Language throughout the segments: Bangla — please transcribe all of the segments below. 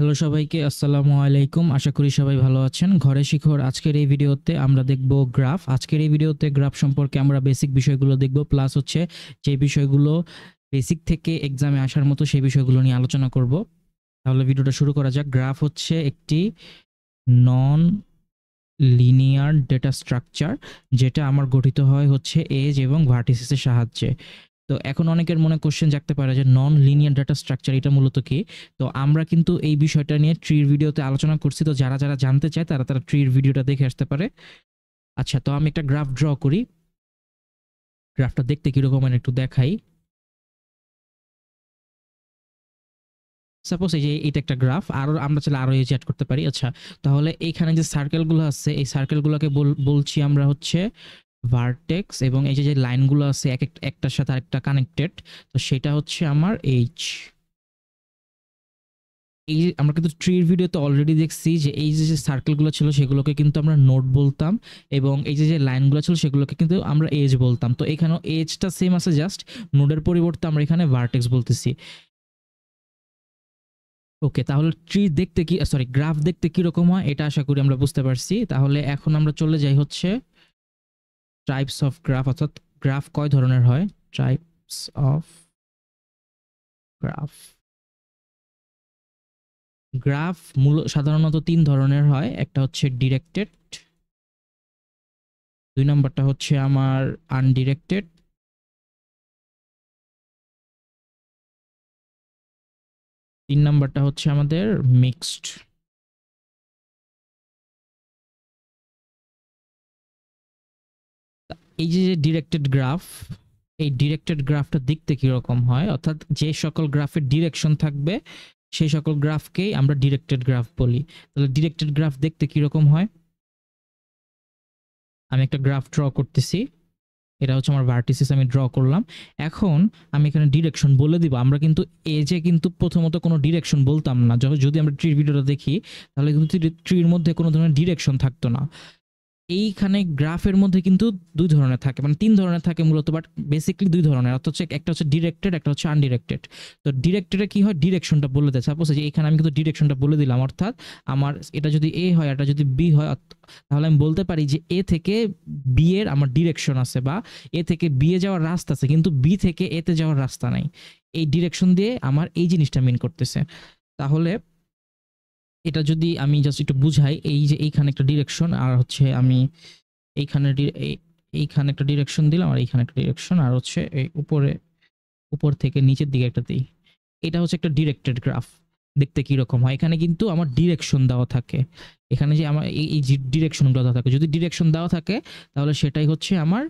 হ্যালো সবাইকে, আসসালামু আলাইকুম। আশা করি সবাই ভালো আছেন। ঘরে শিখর আজকের এই ভিডিওতে আমরা দেখব গ্রাফ। আজকের এই ভিডিওতে গ্রাফ সম্পর্কে আমরা বেসিক বিষয়গুলো দেখব, প্লাস হচ্ছে যে বিষয়গুলো বেসিক থেকে এক্সামে আসার মতো সেই বিষয়গুলো নিয়ে আলোচনা করব। তাহলে ভিডিওটা শুরু করা যাক। গ্রাফ হচ্ছে একটি নন লিনিয়ার ডেটা স্ট্রাকচার, যেটা আমার গঠিত হয় হচ্ছে এজ এবং ভার্টিসেসের সাহায্যে। তো এখন অনেকের মনে কোশ্চেন জাগতে পারে যে নন লিনিয়ার ডাটা স্ট্রাকচার এটা মূলত কি। তো আমরা কিন্তু এই বিষয়টা নিয়ে ট্রির ভিডিওতে আলোচনা করছি। তো যারা যারা জানতে চায় তারা তারা ট্রির ভিডিওটা দেখে আসতে পারে। আচ্ছা, তো আমি একটা গ্রাফ ড্র করি। গ্রাফটা দেখতে কিরকম আমি একটু দেখাই। সাপোজ এই যে এটা একটা গ্রাফ, আরো আমরা চাইলে আরো এই অ্যাড করতে পারি। আচ্ছা, তাহলে এইখানে যে সার্কেলগুলো আছে এই সার্কেলগুলোকে বলছি আমরা হচ্ছে ভার্টেক্স, এবং এই যে যে লাইনগুলো আছে এক একটার সাথে আরেকটা কানেক্টেড, তো সেটা হচ্ছে আমার এইচ। এই যে আমরা কিন্তু ট্রির ভিডিওতে অলরেডি দেখছি যে এই যে যে সার্কেলগুলো ছিল সেগুলোকে কিন্তু আমরা নোড বলতাম, এবং এই যে যে লাইনগুলো ছিল সেগুলোকে কিন্তু আমরা এজ বলতাম। তো এখানেও এজটা সেম আছে, জাস্ট নোডের পরিবর্তে আমরা এখানে ভার্টেক্স বলতেছি। ওকে, তাহলে ট্রি দেখতে কি, সরি, গ্রাফ দেখতে কিরকম হয় এটা আশা করি আমরা বুঝতে পারছি। তাহলে এখন আমরা চলে যাই হচ্ছে টাইপস অফ গ্রাফ, অর্থাৎ গ্রাফ কয় ধরনের হয়। Types of graph. গ্রাফ সাধারণত তিন ধরনের হয়। একটা হচ্ছে ডিরেক্টেড, দুই নম্বরটা হচ্ছে আমার আনডিরেক্টেড, তিন নম্বরটা হচ্ছে আমাদের মিক্সড। এই যে ডিরেক্টেড গ্রাফ, এই ডিরেক্টেড গ্রাফটা দেখতে কিরকম হয়, অর্থাৎ যে সকল গ্রাফের ডিরেকশন থাকবে সেই সকল গ্রাফকেই আমরা ডিরেক্টেড গ্রাফ বলি। তাহলে ডিরেক্টেড গ্রাফ দেখতে কিরকম হয়, আমি একটা গ্রাফ ড্র করতেছি। এটা হচ্ছে আমার ভার্টিসিস, আমি ড্র করলাম। এখন আমি এখানে ডিরেকশন বলে দিব। আমরা কিন্তু এজে কিন্তু প্রথমত কোনো ডিরেকশন বলতাম না। যদি আমরা ট্রির ভিডিওটা দেখি তাহলে কিন্তু ট্রির মধ্যে কোনো ধরনের ডিরেকশন থাকতো না। এইখানে গ্রাফের মধ্যে কিন্তু দুই ধরনের থাকে, মানে তিন ধরনের থাকে মূলত, বাট বেসিক্যালি দুই ধরনের। অর্থাৎ হচ্ছে একটা হচ্ছে ডিরেক্টেড, একটা হচ্ছে আনডিরেক্টেড। তো ডিরেক্টেডে কি হয়, ডিরেকশনটা বলে দেয়। সাপোজ যে এখানে আমি কিন্তু ডিরেকশনটা বলে দিলাম, অর্থাৎ আমার এটা যদি এ হয়, এটা যদি বি হয়, তাহলে আমি বলতে পারি যে এ থেকে বি এর আমার ডিরেকশন আছে, বা এ থেকে বি এ যাওয়ার রাস্তা আছে, কিন্তু বি থেকে এতে যাওয়ার রাস্তা নাই। এই ডিরেকশন দিয়ে আমার এই জিনিসটা মিন করতেছে। তাহলে এটা যদি আমি জাস্ট একটু বুঝাই, এই যে এইখানে একটা ডিরেকশন, আর হচ্ছে আমি এইখানে এইখানে একটা ডিরেকশন দিলাম, আর এইখানে একটা ডিরেকশন, আর হচ্ছে এই উপরে উপর থেকে নিচের দিকে একটা দিই। এটা হচ্ছে একটা ডিরেক্টেড গ্রাফ। দেখতে কিরকম হয়, এখানে কিন্তু আমার ডিরেকশন দেওয়া থাকে। এখানে যে আমার এই যে ডিরেকশনগুলো দেওয়া থাকে, যদি ডিরেকশন দেওয়া থাকে তাহলে সেটাই হচ্ছে আমার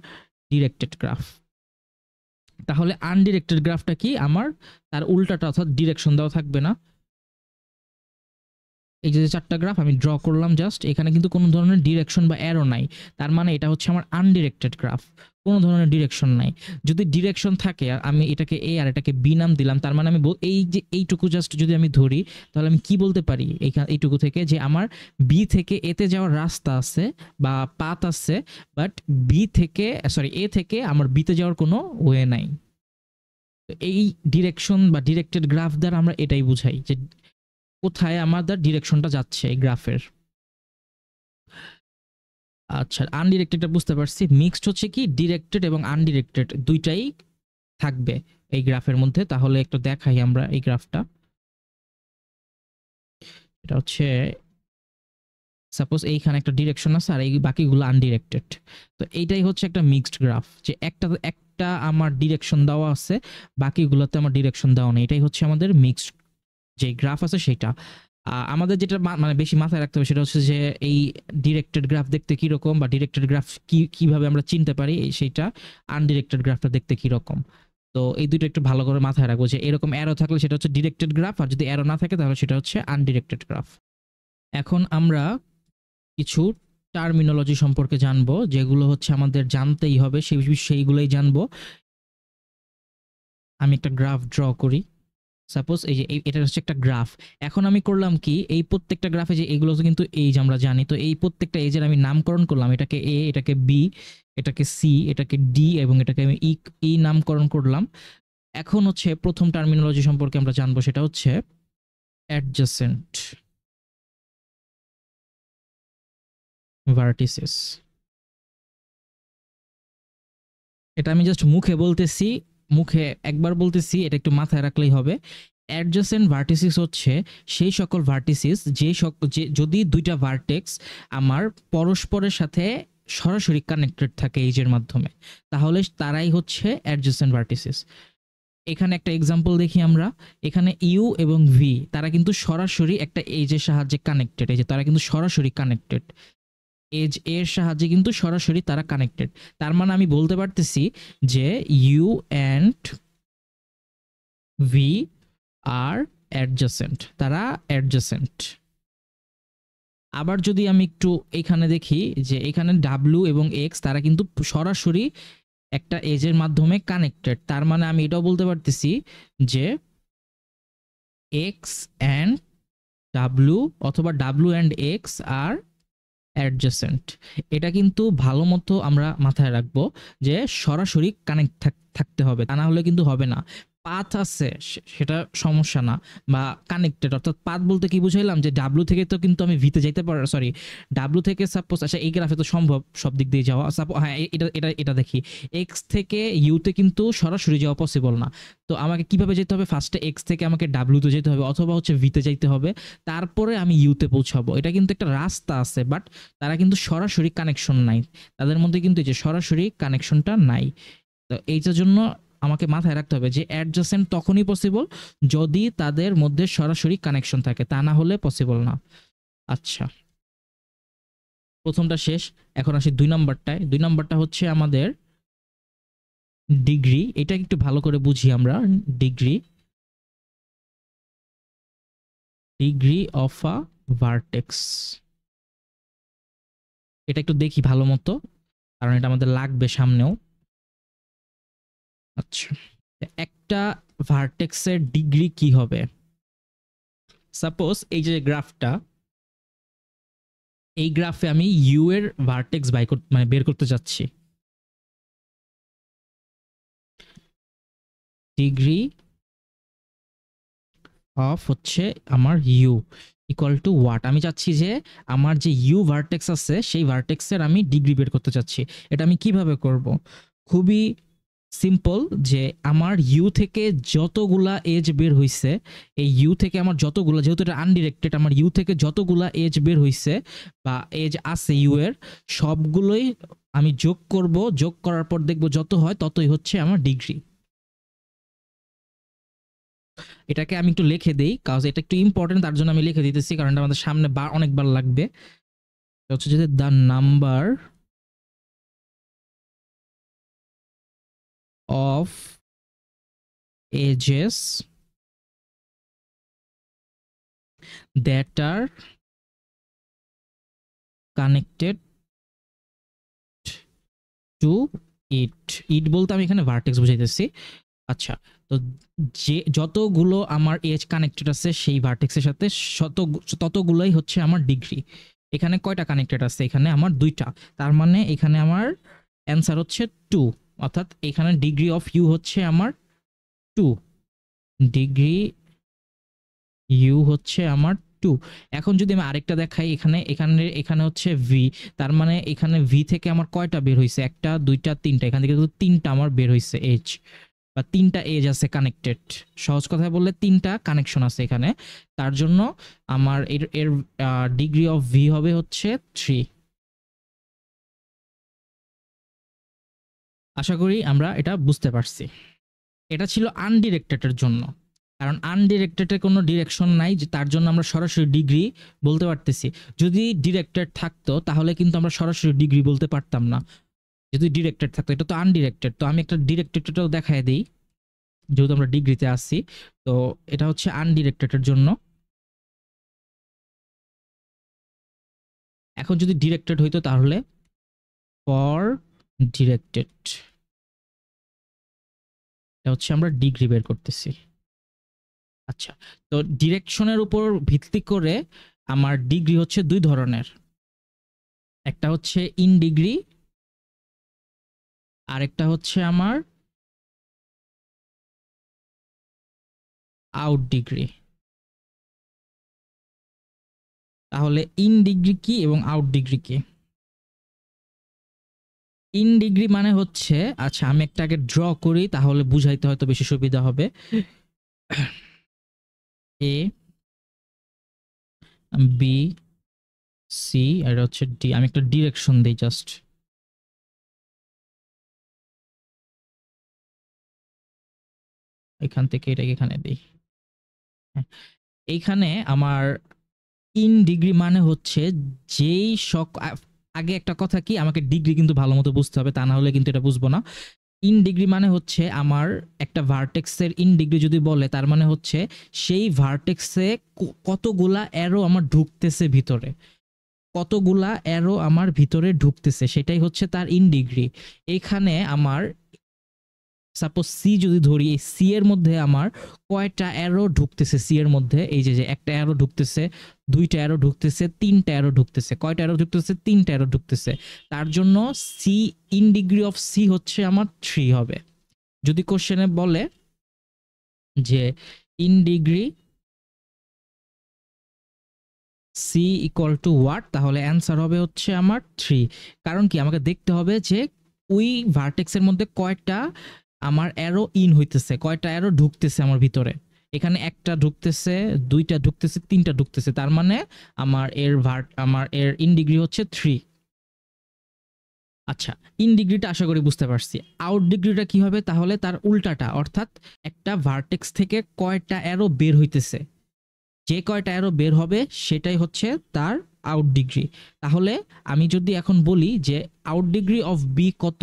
ডিরেক্টেড গ্রাফ। তাহলে আনডিরেক্টেড গ্রাফটা কি, আমার তার উল্টাটা, অর্থাৎ ডিরেকশন দেওয়া থাকবে না। এই যে চারটা গ্রাফ আমি ড্র করলাম জাস্ট, এখানে কিন্তু কোনো ধরনের ডিরেকশন বা অ্যারো নাই। তার মানে এটা হচ্ছে আমার আনডিরেক্টেড গ্রাফ, কোনো ধরনের ডিরেকশন নাই। যদি ডিরেকশন থাকে আর আমি এটাকে এ আর এটাকে বি নাম দিলাম, তার মানে আমি এই যে এইটুকু জাস্ট যদি আমি ধরি, তাহলে আমি কি বলতে পারি এইটুকু থেকে, যে আমার বি থেকে এতে যাওয়ার রাস্তা আছে বা পাথ আছে, বাট বি থেকে, সরি, এ থেকে আমার বিতে যাওয়ার কোনো ওয়ে নাই। এই ডিরেকশন বা ডিরেক্টেড গ্রাফ দ্বারা আমরা এটাই বুঝাই যে কোথায় আমাদের ডিরেকশনটা যাচ্ছে এই গ্রাফের। আচ্ছা, আনডিরেক্টেডটা বুঝতে পারছি। মিক্সড হচ্ছে কি, ডিরেক্টেড এবং আনডিরেক্টেড দুইটাই থাকবে এই গ্রাফের মধ্যে। তাহলে একটু দেখাই আমরা এই গ্রাফটা। এটা হচ্ছে সাপোজ এইখানে একটা ডিরেকশন আছে আর এই বাকিগুলো আনডিরেক্টেড। তো এইটাই হচ্ছে একটা মিক্সড গ্রাফ, যে একটা একটা আমার ডিরেকশন দেওয়া আছে, বাকিগুলোতে আমার ডিরেকশন দেওয়া নেই। এটাই হচ্ছে আমাদের মিক্সড যে গ্রাফ আছে সেটা। আমাদের যেটা মানে বেশি মাথায় রাখতে হবে সেটা হচ্ছে যে এই ডিরেক্টেড গ্রাফ দেখতে কিরকম, বা ডিরেক্টেড গ্রাফ কিভাবে আমরা চিনতে পারি সেইটা, আনডিরেক্টেড গ্রাফটা দেখতে কিরকম। তো এই দুটো একটু ভালো করে মাথায় রাখবো, যে এরকম অ্যারো থাকলে সেটা হচ্ছে ডিরেক্টেড গ্রাফ, আর যদি অ্যারো না থাকে তাহলে সেটা হচ্ছে আনডিরেক্টেড গ্রাফ। এখন আমরা কিছু টার্মিনোলজি সম্পর্কে জানবো, যেগুলো হচ্ছে আমাদের জানতেই হবে, সেইগুলোই জানবো। আমি একটা গ্রাফ ড্র করি। সাপোজ এই যে এটা হচ্ছে একটা গ্রাফ। এখন আমি করলাম কি, এই প্রত্যেকটা গ্রাফে যে এগুলো কিন্তু এজ আমরা জানি, তো এই প্রত্যেকটা এজের আমি নামকরণ করলাম। এটাকে এ, এটাকে বি, এটাকে সি, এটাকে ডি, এবং এটাকে আমি ই নামকরণ করলাম। এখন হচ্ছে প্রথম টার্মিনোলজি সম্পর্কে আমরা জানবো, সেটা হচ্ছে অ্যাডজাসেন্ট ভার্টিসেস। এটা আমি জাস্ট মুখে বলতেছি, মুখে একবার বলতেছি, এটা একটু মাথায় রাখলেই হবে। অ্যাডজাসেন্ট ভার্টিসিস হচ্ছে সেই সকল ভার্টিসিস যে যদি দুইটা ভার্টেক্স আমার পরস্পরের সাথে সরাসরি কানেক্টেড থাকে এজের মাধ্যমে, তাহলে তারাই হচ্ছে অ্যাডজাসেন্ট ভার্টিসিস। এখানে একটা এক্সাম্পল দেখি আমরা। এখানে ইউ এবং ভি তারা কিন্তু সরাসরি একটা এজের সাহায্যে কানেক্টেড, এই যে তারা কিন্তু সরাসরি কানেক্টেড, এজ এর সাহায্যে কিন্তু সরাসরি তারা কানেক্টেড। তার মানে আমি বলতে পারতেছি যে U and V are adjacent, তারা অ্যাডজাসেন্ট। আবার যদি আমি একটু এখানে দেখি যে এখানে ডাব্লিউ এবং এক্স তারা কিন্তু সরাসরি একটা এজের মাধ্যমে কানেক্টেড, তার মানে আমি এটাও বলতে পারতেছি যে এক্স অ্যান্ড ডাব্লিউ অথবা W and X are adjacent. এটা কিন্তু ভালো মতো আমরা মাথায় রাখবো যে সরাসরি কানেক্ট থাকতে হবে, তা না হলে কিন্তু হবে না। পাথ আছে সেটা সমস্যা না, বা কানেক্টেড, অর্থাৎ পাথ বলতে কি বুঝাইলাম যে ডাব্লু থেকে তো কিন্তু আমি ভিতে যাইতে পারি, সরি ডাব্লু থেকে সাপোজ, আচ্ছা এই গ্রাফে তো সম্ভব সব দিক দিয়ে যাওয়া, হ্যাঁ এটা এটা এটা দেখি, এক্স থেকে ইউতে কিন্তু সরাসরি যাওয়া পসিবল না। তো আমাকে কিভাবে যেতে হবে, ফার্স্টে এক্স থেকে আমাকে ডাব্লুতে যেতে হবে অথবা হচ্ছে ভিতে যাইতে হবে, তারপরে আমি ইউতে পৌঁছাবো। এটা কিন্তু একটা রাস্তা আছে, বাট তারা কিন্তু সরাসরি কানেকশন নাই, তাদের মধ্যে কিন্তু এই যে সরাসরি কানেকশনটা নাই। তো এইটার জন্য আমাকে মাথায় রাখতে হবে যে অ্যাডজাসেন্ট তখনই পসিবল যদি তাদের মধ্যে সরাসরি কানেকশন থাকে, তা না হলে পসিবল না। আচ্ছা, প্রথমটা শেষ, এখন আসি 2 নম্বরটায়। 2 নম্বরটা হচ্ছে আমাদের ডিগ্রি। এটা একটু ভালো করে বুঝি আমরা। Degree, degree of a vertex, এটা একটু দেখি ভালো মতো, কারণ এটা আমাদের লাগবে সামনেও। আচ্ছা, একটা ভার্টেক্সের ডিগ্রি কি হবে? সাপোজ এই যে গ্রাফটা, এই গ্রাফে আমি ইউ এর ভার্টেক্স মানে বের করতে যাচ্ছি। ডিগ্রি অফ হচ্ছে আমার ইউ ইকুয়াল টু হোয়াট, আমি চাচ্ছি যে আমার যে ইউ ভার্টেক্স আছে সেই ভার্টেক্সের আমি ডিগ্রি বের করতে চাচ্ছি। এটা আমি কিভাবে করব? খুবই সিম্পল, যে আমার ইউ থেকে যতগুলা এজ বের হইছে, এই ইউ থেকে আমার যতগুলা, যেহেতু এটা আনডিরেক্টেড, আমার ইউ থেকে যতগুলা এজ বের হইছে বা এজ আছে ইউ এর, সবগুলোই আমি যোগ করব, যোগ করার পর দেখব যত হয় ততই হচ্ছে আমার ডিগ্রি। এটাকে আমি একটু লিখে দেই, কারণ এটা একটু ইম্পর্টেন্ট, তার জন্য আমি লিখে দিতেছি, কারণ এটা আমাদের সামনে অনেকবার লাগবে। হচ্ছে যে the number of edges that are connected to it. It বলতে আমি এখানে ভার্টেক্স বুঝাইতেছি। আচ্ছা, তো যে যতগুলো আমার এজ কানেক্টেড আছে সেই ভার্টেক্সের সাথে ততগুলোই হচ্ছে আমার ডিগ্রি। এখানে কয়টা কানেক্টেড আছে? এখানে আমার 2টা, তার মানে এখানে আমার অ্যান্সার হচ্ছে 2, অর্থাৎ এখানে ডিগ্রি অফ ইউ হচ্ছে আমার 2, ডিগ্রি ইউ হচ্ছে আমার 2। এখন যদি আমি আরেকটা দেখাই, এখানে এখানে এখানে হচ্ছে ভি, তার মানে এখানে ভি থেকে আমার কয়টা বের হইছে? 1টা 2টা 3টা, এখান থেকে কিন্তু 3টা আমার বের হইছে এজ, বা 3টা এজ আছে কানেক্টেড। সহজ কথায় বললে 3টা কানেকশন আছে এখানে, তার জন্য আমার এর এর ডিগ্রি অফ ভি হবে হচ্ছে 3। আশা করি আমরা এটা বুঝতে পারছি। এটা ছিল আনডিরেক্টেডের জন্য, কারণ আনডিরেক্টেডের কোনো ডিরেকশন নাই, যে তার জন্য আমরা সরাসরি ডিগ্রি বলতে পারতেছি। যদি ডিরেক্টেড থাকতো তাহলে কিন্তু আমরা সরাসরি ডিগ্রি বলতে পারতাম না, যদি ডিরেক্টেড থাকতো। এটা তো আনডিরেক্টেড, তো আমি একটা ডিরেক্টেডটাও দেখায় দিই, যেহেতু আমরা ডিগ্রিতে আসছি। তো এটা হচ্ছে আনডিরেক্টেডের জন্য। এখন যদি ডিরেক্টেড হইতো তাহলে ফর ডিরেক্টেড, এটা হচ্ছে আমরা ডিগ্রি বের করতেছি। আচ্ছা, তো ডিরেকশনের উপর ভিত্তি করে আমার ডিগ্রি হচ্ছে 2 ধরনের, একটা হচ্ছে ইন ডিগ্রি, আরেকটা হচ্ছে আমার আউট ডিগ্রি। তাহলে ইন ডিগ্রি কি এবং আউট ডিগ্রি কি? ইন ডিগ্রি মানে হচ্ছে, আচ্ছা আমি একটা আগে ড্র করি তাহলে বুঝাইতে হয়তো বেশি সুবিধা হবে। এ, বি, সি আর হচ্ছে ডি। আমি একটা ডিরেকশন দিই জাস্ট। এখান থেকে এটাকে এখানে দিই। হ্যাঁ, এইখানে আমার ইন ডিগ্রি মানে হচ্ছে যেই আগে একটা কথা কি, আমাকে ডিগ্রি কিন্তু ভালো মতো বুঝতে হবে, তা না হলে কিন্তু এটা বুঝবো না। ইন ডিগ্রি মানে হচ্ছে আমার একটা ভার্টেক্সের ইন ডিগ্রি যদি বলে, তার মানে হচ্ছে সেই ভার্টেক্সে কতগুলা অ্যারো আমার ঢুকতেছে ভিতরে, কতগুলা অ্যারো আমার ভিতরে ঢুকতেছে, সেটাই হচ্ছে তার ইন ডিগ্রি। এখানে আমার সাপোজ সি যদি ধরি, এই সি এর মধ্যে আমার কয়টা অ্যারো ঢুকতেছে, সি এর মধ্যে এই যে যে একটা অ্যারো ঢুকতেছে, দুইটা অ্যারো ঢুকতেছে, তিনটা অ্যারো ঢুকতেছে। কয়টা অ্যারো ঢুকতেছে? তিনটা অ্যারো ঢুকতেছে। তার জন্য C, in degree of C হচ্ছে আমার 3 হবে। যদি কোশ্চেনে বলে যে in degree C equal to what, তাহলে অ্যান্সার হবে হচ্ছে আমার 3। কারণ কি, আমাকে দেখতে হবে যে ওই ভার্টেক্সের মধ্যে কয়টা আমার অ্যারো ইন হইতেছে, কয়টা অ্যারো ঢুকতেছে আমার ভিতরে। এখানে একটা ঢুকতেছে, দুইটা ঢুকতেছে, তিনটা ঢুকতেছে, তার মানে আমার এর ইন ডিগ্রি হচ্ছে 3। আচ্ছা, ইন ডিগ্রিটা আশা করি বুঝতে পারছি। আউট ডিগ্রিটা কি হবে? তাহলে তার উল্টাটা, অর্থাৎ একটা ভার্টেক্স থেকে কয়টা অ্যারো বের হইতেছে, যে কয়টা অ্যারো বের হবে সেটাই হচ্ছে তার আউট ডিগ্রি। তাহলে আমি যদি এখন বলি যে আউট ডিগ্রি অফ বি কত,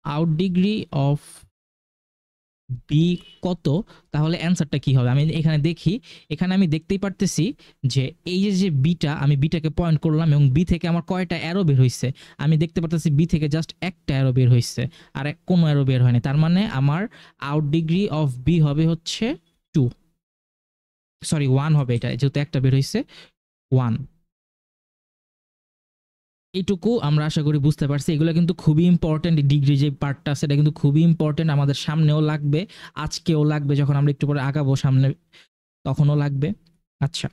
আউট ডিগ্রি অফ বি কত, তাহলে অ্যান্সারটা কি হবে? আমি এখানে দেখি, এখানে আমি দেখতেই পারতেছি যে এই যে যে বিটা, আমি বিটাকে পয়েন্ট করলাম এবং বি থেকে আমার কয়টা অ্যারো বের হয়েছে, আমি দেখতে পারতেছি বি থেকে জাস্ট একটা অ্যারো বের হয়েছে, আর কোনো অ্যারো বের হয়নি। তার মানে আমার আউট ডিগ্রি অফ বি হবে হচ্ছে 2, সরি 1 হবে, এটা যেহেতু একটা বের হয়েছে 1। এইটুকু আমরা আশা করি বুঝতে পারছি। এগুলো কিন্তু খুবই ইম্পর্টেন্ট, ডিগ্রি যে পার্টটা সেটা কিন্তু খুবই ইম্পর্টেন্ট, আমাদের সামনেও লাগবে, আজকেও লাগবে, যখন আমরা একটু পরে আগাবো সামনে তখনও লাগবে। আচ্ছা,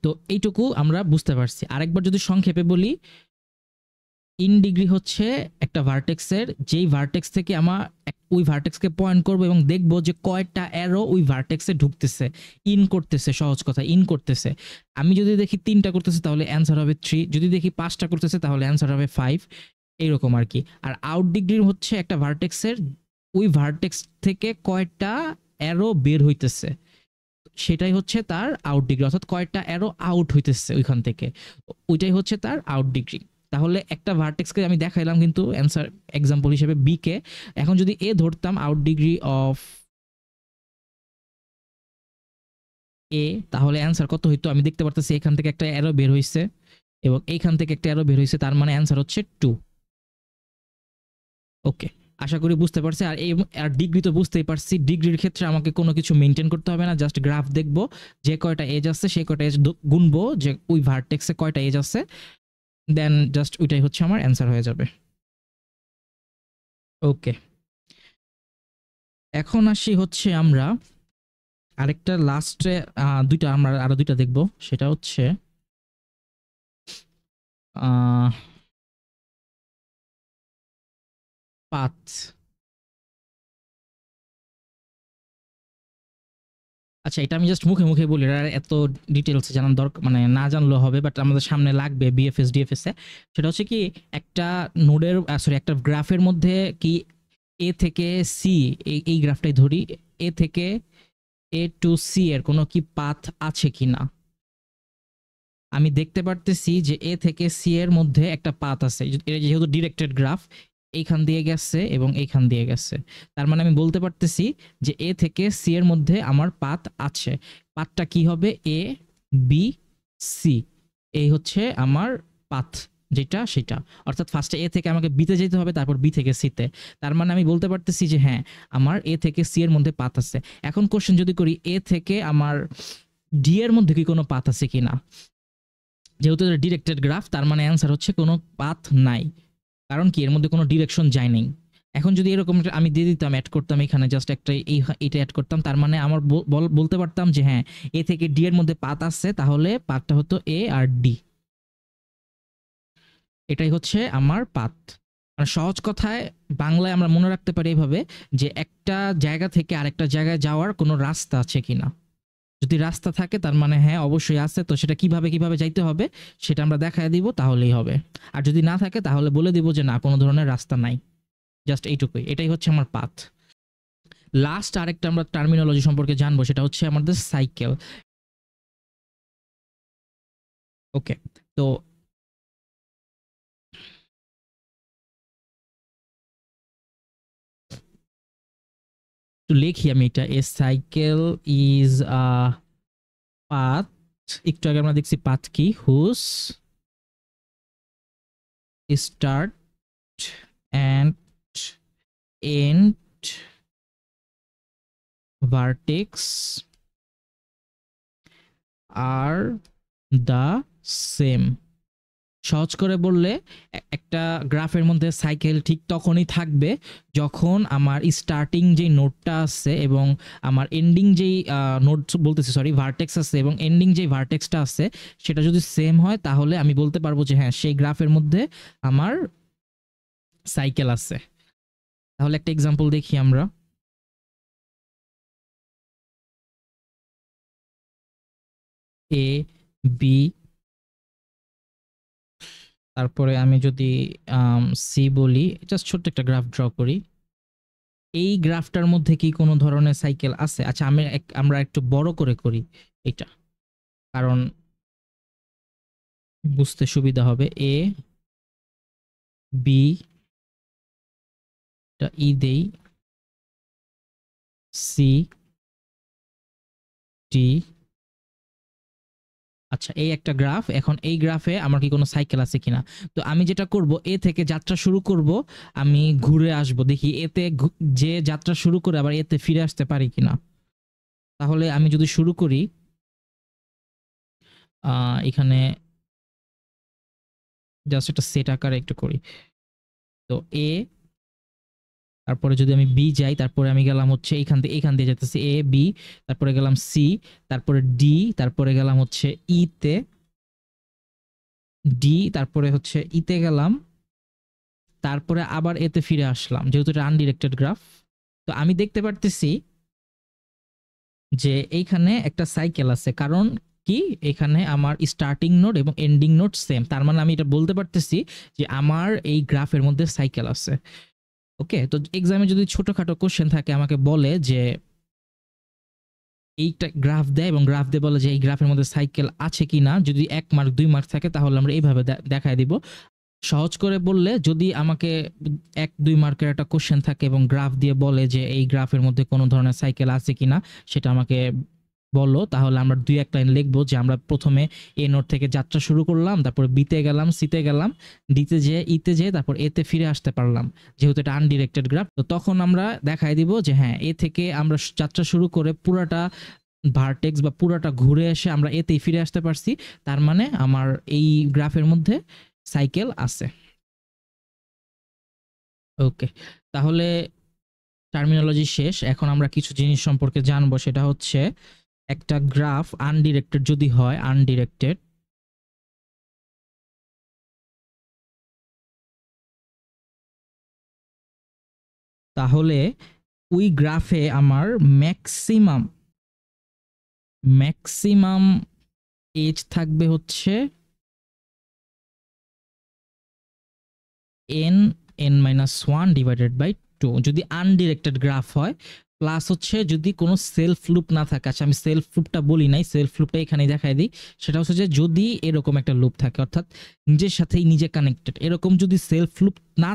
তো এইটুকু আমরা বুঝতে পারছি। আরেকবার যদি সংক্ষেপে বলি, ইন ডিগ্রি হচ্ছে একটা ভার্টেক্সের, যেই ভার্টেক্স থেকে আমার ওই ভার্টেক্সকে পয়েন্ট করবো এবং দেখবো যে কয়টা অ্যারো ওই ভার্টেক্সে ঢুকতেছে, ইন করতেছে, সহজ কথা ইন করতেছে। আমি যদি দেখি 3টা করতেছে তাহলে অ্যান্সার হবে 3, যদি দেখি 5টা করতেছে তাহলে অ্যান্সার হবে 5, এইরকম আর কি। আর আউট ডিগ্রি হচ্ছে একটা ভার্টেক্সের ওই ভার্টেক্স থেকে কয়টা অ্যারো বের হইতেছে, সেটাই হচ্ছে তার আউট ডিগ্রি, অর্থাৎ কয়টা অ্যারো আউট হইতেছে ওইখান থেকে, ওইটাই হচ্ছে তার আউট ডিগ্রি। তাহলে একটা ভার্টেক্সকে আমি দেখাইলাম কিন্তু অ্যান্সার এক্সাম্পল হিসেবে বি কে। এখন যদি এ ধরতাম আউট ডিগ্রি অফ এ, তাহলে অ্যান্সার কত হইতো? আমি দেখতে পারতেছি এখান থেকে একটা অ্যারো বের হইছে এবং এইখান থেকে একটা অ্যারো বের হইছে, তার মানে অ্যান্সার হচ্ছে 2। ওকে, আশা করি বুঝতে পারছি। আর এই আর ডিগ্রি তো বুঝতেই পারছি, ডিগ্রির ক্ষেত্রে আমাকে কোনো কিছু মেনটেন করতে হবে না, জাস্ট গ্রাফ দেখবো, যে কয়টা এজ আছে সেই কয়টা এজ গুনবো, যে ওই ভার্টেক্সে কয়টা এজ আছে, দেন জাস্ট ওইটাই হচ্ছে আমার অ্যান্সার হয়ে যাবে। ওকে, এখন আসি হচ্ছে আমরা আরেকটা লাস্টে দুইটা, আমরা আরো দুইটা দেখবো, সেটা হচ্ছে পাথ। আচ্ছা, এটা আমি জাস্ট মুখে মুখে বলি, এটা এত ডিটেলস জানার দরকার মানে না জানলেও হবে, বাট আমাদের সামনে লাগবে বিএফএস ডিএফএস এ। সেটা হচ্ছে কি, একটা নোডের সরি একটা গ্রাফের মধ্যে কি এ থেকে সি, এই গ্রাফটাই ধরি, এ থেকে এ টু সি এর কোনো কি পাথ আছে কিনা। আমি দেখতে পারতেছি যে এ থেকে সি এর মধ্যে একটা পাথ আছে, এটা যেহেতু ডিরেক্টেড গ্রাফ, এইখান দিয়ে গেছে এবং এইখান দিয়ে গেছে, তার মানে আমি বলতে পারতেছি যে এ থেকে সি এর মধ্যে আমার পাথ আছে। পাথটা কি হবে? এ বি সি, এই হচ্ছে আমার পাথ, যেটা সেটা, অর্থাৎ ফার্স্টে এ থেকে আমাকে বিতে যেতে হবে, তারপর বি থেকে সিতে। তার মানে আমি বলতে পারতেছি যে হ্যাঁ, আমার এ থেকে সি এর মধ্যে পাথ আছে। এখন কোশ্চেন যদি করি, এ থেকে আমার ডি এর মধ্যে কি কোনো পাথ আছে কিনা, যেহেতু এটা ডিরেক্টেড গ্রাফ, তার মানে অ্যান্সার হচ্ছে কোনো পাথ নাই। কারণ কি, এর মধ্যে কোনো ডিরেকশন যায় নাই। এখন যদি এরকম আমি দিয়ে দিতাম, অ্যাড করতাম এখানে জাস্ট একটা এটা অ্যাড করতাম, তার মানে আমার বলতে পারতাম যে হ্যাঁ এ থেকে ডি এর মধ্যে পাথ আছে, তাহলে পাথটা হতো এ আর ডি। এটাই হচ্ছে আমার পাথ। মানে সহজ কথায় বাংলায় আমরা মনে রাখতে পারি এইভাবে, যে একটা জায়গা থেকে আরেকটা জায়গায় যাওয়ার কোনো রাস্তা আছে কিনা। যদি রাস্তা থাকে তার মানে হ্যাঁ অবশ্যই আছে, তো সেটা কিভাবে যাইতে হবে সেটা আমরা দেখায় দিব, তাহলেই হবে। আর যদি না থাকে তাহলে বলে দিব যে না, কোনো ধরনের রাস্তা নাই। জাস্ট এইটুকুই, এটাই হচ্ছে আমার পাথ। লাস্ট আরেকটা আমরা টার্মিনোলজি সম্পর্কে জানবো, সেটা হচ্ছে আমাদের সাইকেল। ওকে, তো একটু লিখি আমি এটা। A cycle is a path, একটু আগে আমরা দেখছি পাথ কি, whose start and end vertex are the same. সহজ করে বললে একটা গ্রাফের মধ্যে সাইকেল ঠিক তখনই থাকবে যখন আমার স্টার্টিং যেই নোডটা আছে এবং আমার এন্ডিং যেই নোড বলতেছি সরি ভার্টেক্স আছে, এবং এন্ডিং যেই ভার্টেক্সটা আছে সেটা যদি সেম হয়, তাহলে আমি বলতে পারবো যে হ্যাঁ সেই গ্রাফের মধ্যে আমার সাইকেল আছে। তাহলে একটা এক্সাম্পল দেখি আমরা। এ বি, তারপরে আমি যদি সি বলি, জাস্ট ছোট্ট একটা গ্রাফ ড্র করি। এই গ্রাফটার মধ্যে কি কোনো ধরনের সাইকেল আছে? আচ্ছা, আমরা একটু বড় করে করি এটা, কারণ বুঝতে সুবিধা হবে। এ বি টা ই দেই, সি ডি। আচ্ছা, এই একটা গ্রাফ। এখন এই গ্রাফে আমার কি কোনো সাইকেল আছে কিনা? তো আমি যেটা করব, এ থেকে যাত্রা শুরু করব, আমি ঘুরে আসব, দেখি এতে যে যাত্রা শুরু করে আবার এতে ফিরে আসতে পারি কিনা। তাহলে আমি যদি শুরু করি এখানে জাস্ট একটা সেট আকারে একটু করি। তো এ, তারপরে যদি আমি বি যাই, তারপরে আমি গেলাম হচ্ছে এখান দিয়ে যেতেছি এ বি, তারপরে গেলাম সি, তারপরে ডি, তারপরে গেলাম হচ্ছে ইতে, ডি, তারপরে হচ্ছে ইতে গেলাম, তারপরে আবার এতে ফিরে আসলাম, যেহেতু এটা আনডিরেক্টেড গ্রাফ। তো আমি দেখতে পারতেছি যে এইখানে একটা সাইকেল আছে, কারণ কি এখানে আমার স্টার্টিং নোড এবং এন্ডিং নোড সেম, তার মানে আমি এটা বলতে পারতেছি যে আমার এই গ্রাফের মধ্যে সাইকেল আছে। ওকে, তো এক্সামে যদি ছোটখাটো কোশ্চেন থাকে আমাকে বলে যে এইটা গ্রাফ দেয় এবং গ্রাফ দিয়ে বলে যে এই গ্রাফের মধ্যে সাইকেল আছে কিনা, যদি 1 মার্ক 2 মার্ক থাকে তাহলে আমরা এইভাবে দেখায় দিব। সহজ করে বললে যদি আমাকে 1-2 মার্কের একটা কোশ্চেন থাকে এবং গ্রাফ দিয়ে বলে যে এই গ্রাফের মধ্যে কোনো ধরনের সাইকেল আছে কিনা সেটা আমাকে বলো, তাহলে আমরা 2-1 লাইন লিখবো যে আমরা প্রথমে এ নোড থেকে যাত্রা শুরু করলাম, তারপর বিতে গেলাম, সিতে গেলাম, ডিতে যেয়ে ইতে যেয়ে তারপর এতে ফিরে আসতে পারলাম, যেহেতু এটা আনডিরেক্টেড গ্রাফ। তো তখন আমরা দেখাই দিব যে হ্যাঁ এ থেকে আমরা যাত্রা শুরু করে পুরাটা ভার্টেক্স বা পুরাটা ঘুরে এসে আমরা এতেই ফিরে আসতে পারছি, তার মানে আমার এই গ্রাফের মধ্যে সাইকেল আছে। ওকে, তাহলে টার্মিনোলজি শেষ। এখন আমরা কিছু জিনিস সম্পর্কে জানবো, সেটা হচ্ছে একটা গ্রাফ আনডিরেক্টেড যদি হয়, আনডিরেক্টেড তাহলে ওই গ্রাফে আমার ম্যাক্সিমাম ম্যাক্সিমাম এজ থাকবে হচ্ছে n n minus one divided by two, যদি আনডিরেক্টেড গ্রাফ হয়। প্লাস হচ্ছে যদি কোনো সেলফ লুপ না থাকে। আচ্ছা, আমি সেলফ লুপটা বলি নাই, সেলফ লুপটা এখানে দেখাই দিই। সেটা হচ্ছে যে যদি এরকম একটা লুপ থাকে, অর্থাৎ নিজের সাথেই নিজে কানেক্টেড, এরকম যদি সেলফ লুপ না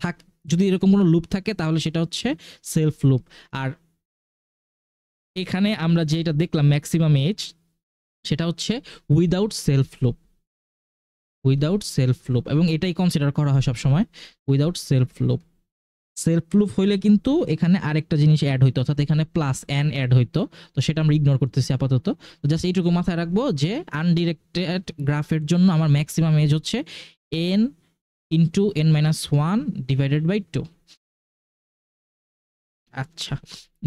থাক, যদি এরকম কোনো লুপ থাকে তাহলে সেটা হচ্ছে সেলফ লুপ। আর এখানে আমরা যেটা দেখলাম ম্যাক্সিমাম এজ, সেটা হচ্ছে without self loop, without self loop, এবং এটাই কনসিডার করা হয় সবসময়, without self loop. Self loop হইলে কিন্তু এখানে আরেকটা জিনিস অ্যাড হইতো, অর্থাৎ এখানে প্লাস এন অ্যাড হইতো, তো সেটা আমরা ইগনোর করতেছি আপাতত। তো জাস্ট এইটুকু মাথায় রাখবো যে আনডিরেক্টেড গ্রাফের জন্য আমার ম্যাক্সিমাম এজ হচ্ছে n into n minus one divided by two. আচ্ছা,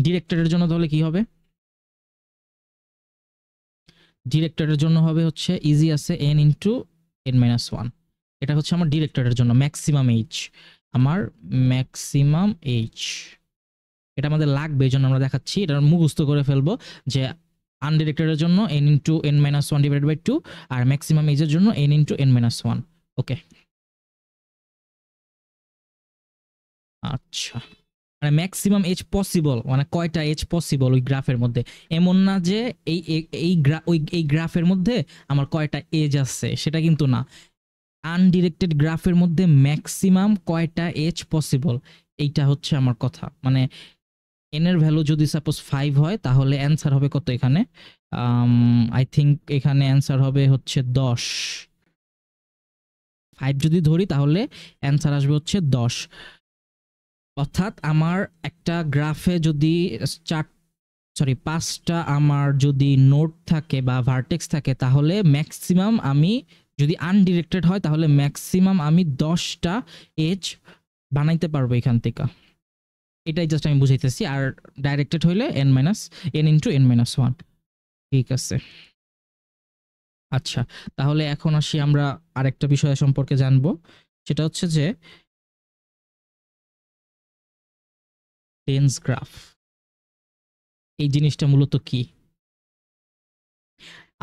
ডিরেক্টরের জন্য তাহলে কি হবে? ডিরেক্টরের জন্য হবে হচ্ছে ইজি আছে n ইন্টু n-1। এটা হচ্ছে আমার ডিরেক্টরের জন্য ম্যাক্সিমাম এইচ, আমার ম্যাক্সিমাম এইচ। এটা আমাদের লাগবে, এই জন্য আমরা দেখাচ্ছি, এটা মুখস্থ করে ফেলবো যে আনডিরেক্টরের জন্য n into n-1 divided by 2, আর ম্যাক্সিমাম এইচের জন্য n ইন্টু n-1। ওকে, আচ্ছা, মানে ম্যাক্সিমাম এজ পসিবল মানে কয়টা এজ পসিবল ওই গ্রাফের মধ্যে, এমন না যে এই গ্রাফের মধ্যে আমার কয়টা এজ আছে সেটা কিন্তু না, আনডিরেক্টেড গ্রাফের মধ্যে ম্যাক্সিমাম কয়টা এজ পসিবল এইটা হচ্ছে আমার কথা। মানে n এর ভ্যালু যদি সাপোজ 5 হয় তাহলে অ্যান্সার হবে কত এখানে, আই থিঙ্ক এখানে অ্যান্সার হবে হচ্ছে 10। 5 যদি ধরি তাহলে অ্যান্সার আসবে হচ্ছে 10। অর্থাৎ আমার একটা গ্রাফে যদি 5টা আমার যদি নোড থাকে বা ভার্টেক্স থাকে তাহলে ম্যাক্সিমাম আমি, যদি আনডিরেক্টেড হয় তাহলে ম্যাক্সিমাম আমি 10টা এজ বানাইতে পারবো এখান থেকে। এটাই জাস্ট আমি বুঝাইতেছি। আর ডাইরেক্টেড হইলে n ইন্টু n-1। ঠিক আছে, আচ্ছা, তাহলে এখন আসি আমরা আরেকটা বিষয় সম্পর্কে জানবো, সেটা হচ্ছে যে ডেন্স গ্রাফ। এই জিনিসটা মূলত কি?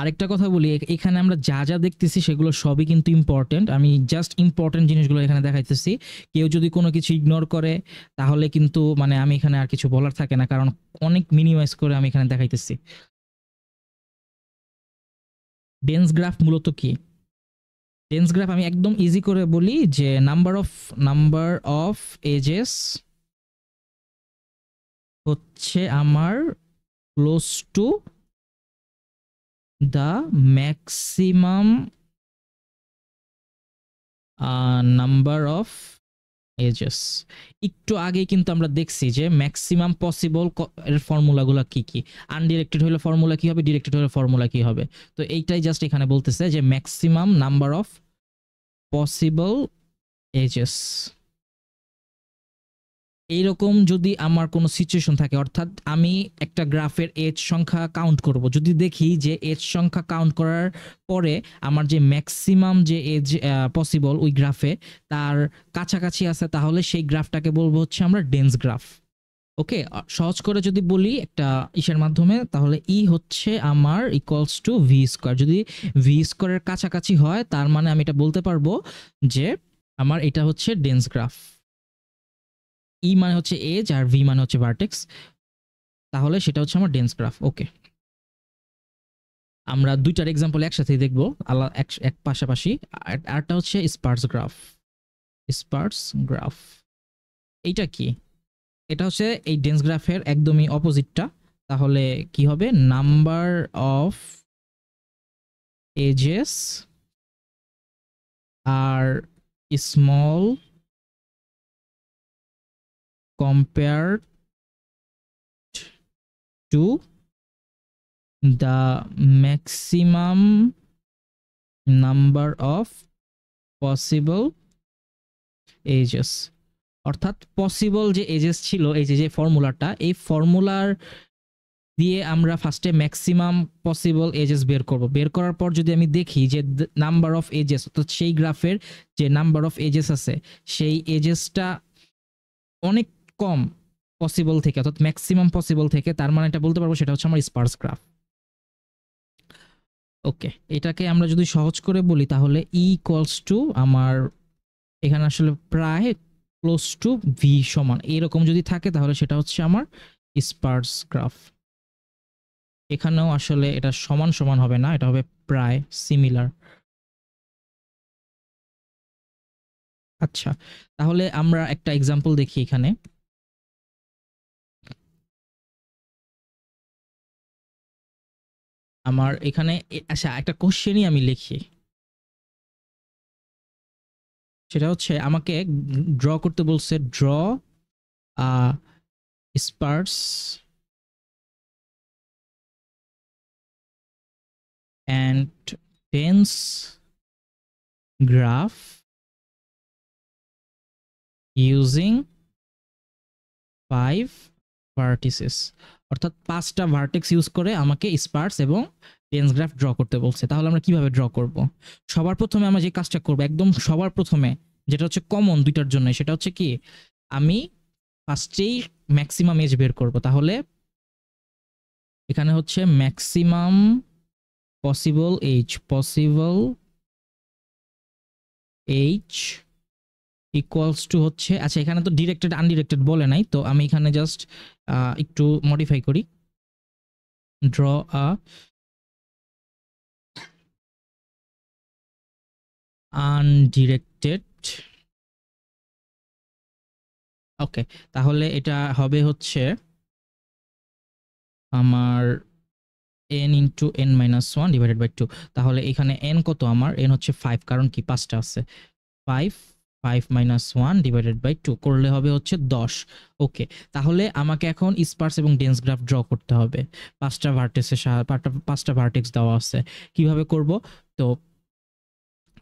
আরেকটা কথা বলি, এখানে আমরা যা যা দেখতেছি সেগুলো সবই কিন্তু ইম্পর্টেন্ট, আমি জাস্ট ইম্পর্টেন্ট জিনিসগুলো এখানে দেখাইতেছি। কেউ যদি কোনো কিছু ইগনোর করে তাহলে কিন্তু মানে আমি এখানে আর কিছু বলার থাকে না, কারণ অনেক মিনিমাইজ করে আমি এখানে দেখাইতেছি। ডেন্স গ্রাফ মূলত কি? ডেন্স গ্রাফ আমি একদম ইজি করে বলি যে নাম্বার অফ এজেস হচ্ছে আমার close to the maximum number of edges. একটু আগেই কিন্তু আমরা দেখছি যে ম্যাক্সিমাম পসিবল এর ফর্মুলাগুলো কি কি, আনডিরেক্টেড হলে ফর্মুলা কি হবে, ডিরেক্টেড হলে ফর্মুলা কি হবে। তো এইটাই জাস্ট এখানে বলতেছে যে maximum number of possible edges. এইরকম যদি আমার কোনো সিচুয়েশন থাকে, অর্থাৎ আমি একটা গ্রাফের এজ সংখ্যা কাউন্ট করব, যদি দেখি যে এজ সংখ্যা কাউন্ট করার পরে আমার যে ম্যাক্সিমাম যে এজ পসিবল ওই গ্রাফে তার কাছাকাছি আছে, তাহলে সেই গ্রাফটাকে বলবো হচ্ছে আমরা ডেন্স গ্রাফ। ওকে, সহজ করে যদি বলি একটা ইসের মাধ্যমে, তাহলে ই হচ্ছে আমার ইকুয়ালস টু ভি স্কোয়ার। যদি ভি স্কোয়ারের কাছাকাছি হয় তার মানে আমি এটা বলতে পারবো যে আমার এটা হচ্ছে ডেন্স গ্রাফ। ই মানে হচ্ছে এজ আর ভি মানে হচ্ছে ভার্টেক্স, তাহলে সেটা হচ্ছে আমার ডেন্স গ্রাফ। ওকে, আমরা দুইটার এক্সাম্পল একসাথেই দেখবো, এক পাশাপাশি। আরটা হচ্ছে স্পার্স গ্রাফ। স্পার্স গ্রাফ এইটা কি? এটা হচ্ছে এই ডেন্স গ্রাফের একদমই অপোজিটটা। তাহলে কি হবে, number of edges are small compare to the maximum number of possible edges. অর্থাৎ পসিবল যে এজেস ছিল, এই যে ফর্মুলাটা, এই ফর্মুলার দিয়ে আমরা ফার্স্টে ম্যাক্সিমাম পসিবল এজেস বের করব। বের করার পর যদি আমি দেখি যে নাম্বার অফ এজেস, অর্থাৎ সেই গ্রাফের যে নাম্বার অফ এজেস আছে সেই এজেসটা অনেক কম পসিবল থেকে, অর্থাৎ ম্যাক্সিমাম পসিবল থেকে, তার মানে এটা বলতে পারবো সেটা হচ্ছে আমার স্পার্স গ্রাফ। ওকে, এটাকে আমরা যদি সহজ করে বলি তাহলে ই ইকুয়ালস টু আমার এখানে আসলে প্রায় ক্লোজ টু ভি সমান এরকম যদি থাকে তাহলে সেটা হচ্ছে আমার স্পার্স গ্রাফ। এখানেও আসলে এটা সমান সমান হবে না, এটা হবে প্রায় সিমিলার। আচ্ছা, তাহলে আমরা একটা এক্সাম্পল দেখি এখানে। আমার এখানে আচ্ছা একটা কোশ্চেনই আমি লিখি, সেটা হচ্ছে আমাকে ড্র করতে বলছে, draw Spurs and dense graph using 5 vertices, অর্থাৎ 5টা ভার্টেক্স ইউজ করে আমাকে স্পার্স এবং ডেন্স গ্রাফ ড্র করতে বলছে। তাহলে আমরা কিভাবে ড্র করব? সবার প্রথমে আমরা যে কাজটা করব, একদম সবার প্রথমে যেটা হচ্ছে কমন দুইটার জন্য, সেটা হচ্ছে কি, আমি ফার্স্টেই ম্যাক্সিমাম এজ বের করব। তাহলে এখানে হচ্ছে maximum possible H equals to হচ্ছে, আচ্ছা এখানে তো ডিরেক্টেড আনডিরেক্টেড বলে নাই, তো আমি এখানে জাস্ট একটু মডিফাই করি, ড্র আ আনডিরেক্টেড। ওকে, তাহলে এটা হবে হচ্ছে আমার n into n minus one divided by two. তাহলে এখানে n কত, আমার n হচ্ছে 5, কারণ কি 5টা আছে। 5 minus one divided by two করলে হবে হচ্ছে 10। ওকে, তাহলে আমাকে এখন স্পার্স এবং ডেন্স গ্রাফ ড্র করতে হবে। 5টা ভার্টেক্সের 5টা ভার্টেক্স দেওয়া আছে। কিভাবে করব? তো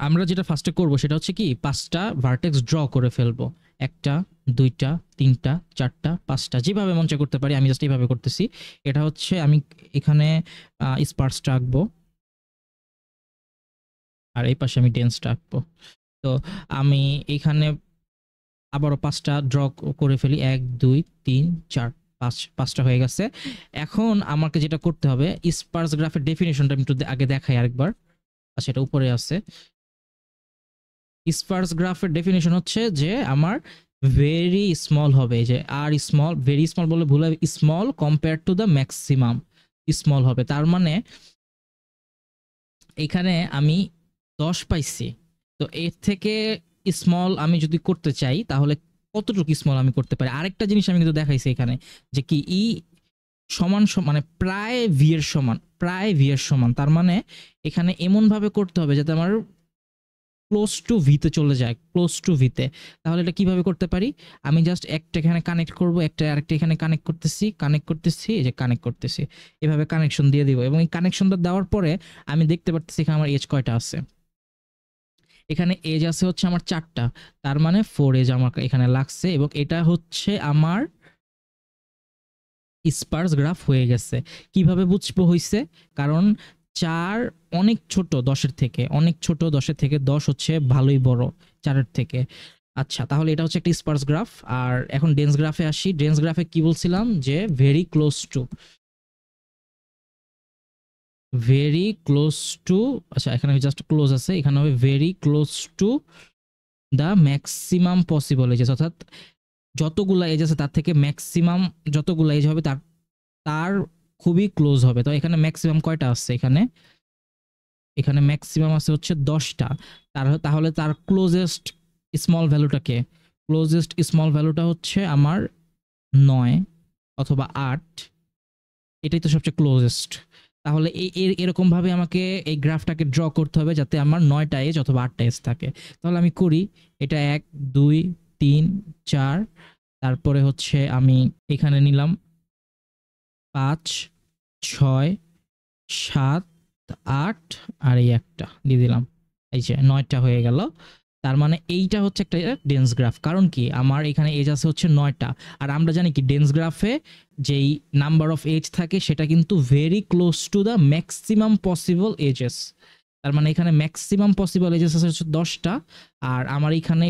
আমরা যেটা ফার্স্টে করব সেটা হচ্ছে কি, 5টা ভার্টেক্স ড্র করে ফেলবো। 1টা 2টা 3টা 4টা 5টা, যেভাবে মন চায় করতে পারি। আমি জাস্ট এইভাবে করতেছি। এটা হচ্ছে আমি এখানে স্পার্সটা আঁকবো, আর এই পাশে আমি ডেন্সটা আঁকবো। তো আমি এখানে আবারও 5টা ড্র করে ফেলি, 1 2 3 4 5টা হয়ে গেছে। এখন আমাকে যেটা করতে হবে, স্পার্স গ্রাফের ডেফিনেশনটা আমি একটু আগে দেখাই আরেকবার। আচ্ছা, এটা উপরে আছে। স্পার্স গ্রাফের ডেফিনেশন হচ্ছে যে আমার ভেরি স্মল হবে, যে আর স্মল, ভেরি স্মল বলে ভুল হবে, small compare to the maximum small হবে। তার মানে এখানে আমি 10 পাইছি, তো এর থেকে স্মল আমি যদি করতে চাই তাহলে কতটুকু স্মল আমি করতে পারি। আরেকটা জিনিস আমি কিন্তু দেখাইছি এখানে, যে কি ই সমান মানে প্রায় ভি এর সমান, প্রায় ভি এর সমান। তার মানে এখানে এমন ভাবে করতে হবে যাতে আমার ক্লোজ টু ভিতে চলে যায়, ক্লোজ টু ভিতে। তাহলে এটা কিভাবে করতে পারি? আমি জাস্ট একটা এখানে কানেক্ট করব, একটা আরেকটা এখানে কানেক্ট করতেছি, এই যে কানেক্ট করতেছি, এভাবে কানেকশন দিয়ে দিব। এবং এই কানেকশনটা দেওয়ার পরে আমি দেখতে পারতেছি এখানে আমার এজ কয়টা আছে। এখানে এজ আছে হচ্ছে আমার 4টা, তার মানে 4 এজ আমার এখানে লাগছে, এবং এটা হচ্ছে আমার স্পার্স গ্রাফ হয়ে গেছে। কিভাবে বুঝবো হইছে? কারণ 4 অনেক ছোট 10-এর থেকে, অনেক ছোট 10-এর থেকে, 10 হচ্ছে ভালোই বড় 4-এর থেকে। আচ্ছা, তাহলে এটা হচ্ছে একটা স্পার্স গ্রাফ। আর এখন ডেন্স গ্রাফে আসি। ডেন্স গ্রাফে কি বলছিলাম, যে very close to, very close to, আচ্ছা এখানে জাস্ট ক্লোজ আছে, এখানে হবে very close to the maximum possible edges, অর্থাৎ যতগুলা এজ আছে তার থেকে ম্যাক্সিমাম যতগুলা এজ হবে তার তার খুবই ক্লোজ হবে। তো এখানে ম্যাক্সিমাম কয়টা আছে? এখানে এখানে ম্যাক্সিমাম আছে হচ্ছে 10টা। তাহলে তার ক্লোজেস্ট স্মল ভ্যালুটাকে, ক্লোজেস্ট স্মল ভ্যালুটা হচ্ছে আমার 9 অথবা 8, এটাই তো সবচেয়ে ক্লোজেস্ট। তাহলে এরকম ভাবে আমাকে এই গ্রাফটাকে ড্র করতে হবে যাতে আমার 9টা এজ অথবা 8টা এজ থাকে। তাহলে আমি করি, এটা 1 2 3 4, তারপরে হচ্ছে আমি এখানে নিলাম 5 6 7 8, আর এই একটা দিয়ে দিলাম, এই যে 9টা হয়ে গেল। তার মানে এইটা হচ্ছে একটা ডেন্স গ্রাফ। কারণ কি, আমার এখানে এজ আছে হচ্ছে 9টা, আর আমরা জানি কি ডেন্স গ্রাফে যেই নাম্বার অফ এজ থাকে সেটা কিন্তু very close to the maximum possible edges. তার মানে এখানে ম্যাক্সিমাম পসিবল এজেস আছে হচ্ছে 10টা, আর আমার এখানে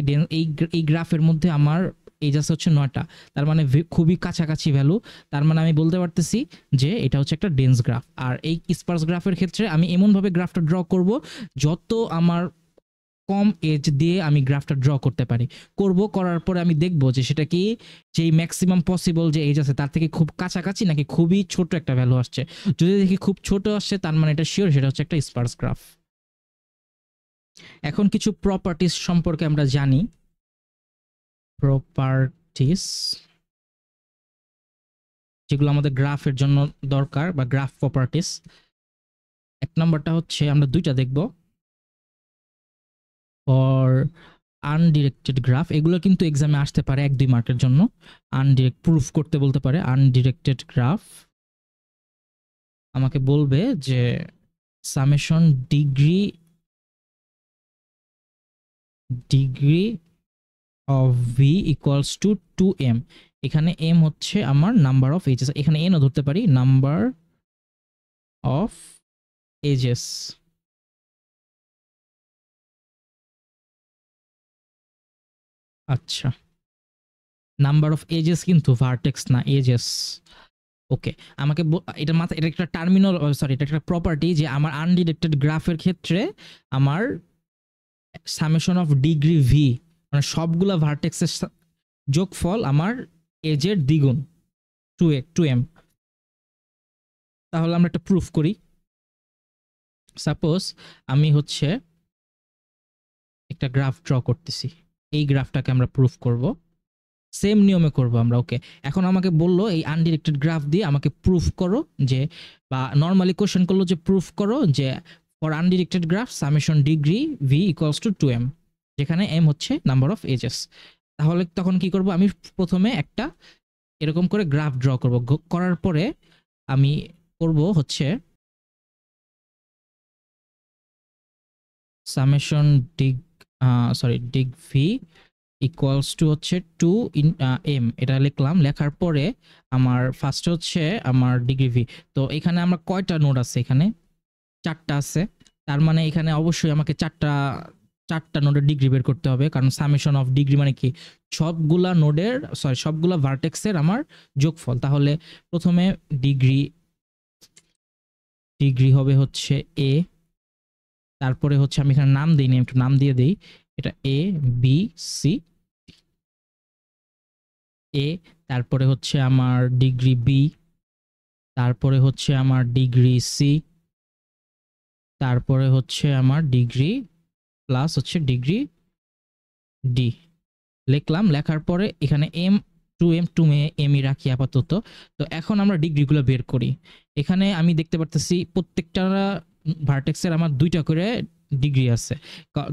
এই গ্রাফের মধ্যে আমার এজ আছে হচ্ছে 9টা। তার মানে খুবই কাছাকাছি ভ্যালু। তার মানে আমি বলতে পারতেছি যে এটা হচ্ছে একটা ডেন্স গ্রাফ। আর এই স্পার্স গ্রাফের ক্ষেত্রে আমি এমনভাবে গ্রাফটা ড্র করব যত আমার কম এজ দিয়ে আমি গ্রাফটা ড্র করতে পারি। করার পরে আমি দেখব যে সেটা কি, যেই ম্যাক্সিমাম পসিবল যে এজ আছে তার থেকে খুব কাছাকাছি নাকি খুবই ছোট একটা ভ্যালু আসছে। যদি দেখি খুব ছোট আসছে, তার মানে এটা শিওর সেটা হচ্ছে একটা স্পার্স গ্রাফ। এখন কিছু প্রপার্টিস সম্পর্কে আমরা জানি। প্রপার্টিস যেগুলো আমাদের গ্রাফের জন্য দরকার, বা গ্রাফ প্রপার্টিস। 1 নম্বরটা হচ্ছে, আমরা দুইটা দেখব, ফর আনডিরেক্টেড গ্রাফ। এগুলো কিন্তু এক্সামে আসতে পারে 1-2 মার্কের জন্য। আনডিরেক্ট প্রুফ করতে বলতে পারে। আনডিরেক্টেড গ্রাফ আমাকে বলবে যে summation degree of V equals two 2m। এখানে এম হচ্ছে আমার নাম্বার অফ এজেস, এখানে এনও ধরতে পারি, নাম্বার অফ এজেস। আচ্ছা, নাম্বার অফ এজেস কিন্তু ভার্টেক্স না, এজেস। ওকে, আমাকে এটা মাথা, এটা একটা টার্মিনাল, সরি এটা একটা প্রপার্টি যে আমার আনডিরেক্টেড গ্রাফের ক্ষেত্রে আমার সামেশন অফ ডিগ্রি ভি, মানে সবগুলা ভার্টেক্সের যোগফল আমার এজের দ্বিগুণ, 2m। তাহলে আমরা একটা প্রুফ করি। সাপোজ আমি হচ্ছে একটা গ্রাফ ড্র করতেছি, এই গ্রাফটাকে আমরা প্রুফ করব, সেম নিয়মে করব আমরা। ওকে, এখন আমাকে বললো এই আনডিরেক্টেড গ্রাফ দিয়ে আমাকে প্রুফ করো যে, বা নর্মালি কোশ্চেন করলো যে প্রুফ করো যে for undirected graph summation degree V equals two 2m, যেখানে m হচ্ছে নাম্বার অফ এজেস। তাহলে তখন কি করব, আমি প্রথমে একটা এরকম করে গ্রাফ ড্র করব, করার পরে আমি করব হচ্ছে সামেশন ডিগ, ডিগ ভি ইকুয়ালস টু হচ্ছে 2 ইন এম, এটা লিখলাম। লেখার পরে আমার ফার্স্ট হচ্ছে আমার ডিগ্রি ভি। তো এখানে আমার কয়টা নোড আছে, এখানে 4টা আছে, তার মানে এখানে অবশ্যই আমাকে চারটা নোডের ডিগ্রি বের করতে হবে, কারণ সামেশন অফ ডিগ্রি মানে কি, সবগুলা নোডের, সবগুলা ভার্টেক্সের আমার যোগফল। তাহলে প্রথমে ডিগ্রি হবে হচ্ছে এ, তারপরে হচ্ছে আমি এখানে নাম দিইনি, একটু নাম দিয়ে দিই, এটা এ বি সি এ, তারপরে হচ্ছে আমার ডিগ্রি বি, তারপরে হচ্ছে আমার ডিগ্রি সি, তারপরে হচ্ছে আমার ডিগ্রি প্লাস হচ্ছে ডিগ্রি ডি। লিখলাম, লেখার পরে এখানে এম, 2m 2mই রাখি আপাতত। তো এখন আমরা ডিগ্রিগুলো বের করি। এখানে আমি দেখতে পারতেছি প্রত্যেকটা ভার্টেক্সের আমার 2টা করে ডিগ্রি আছে,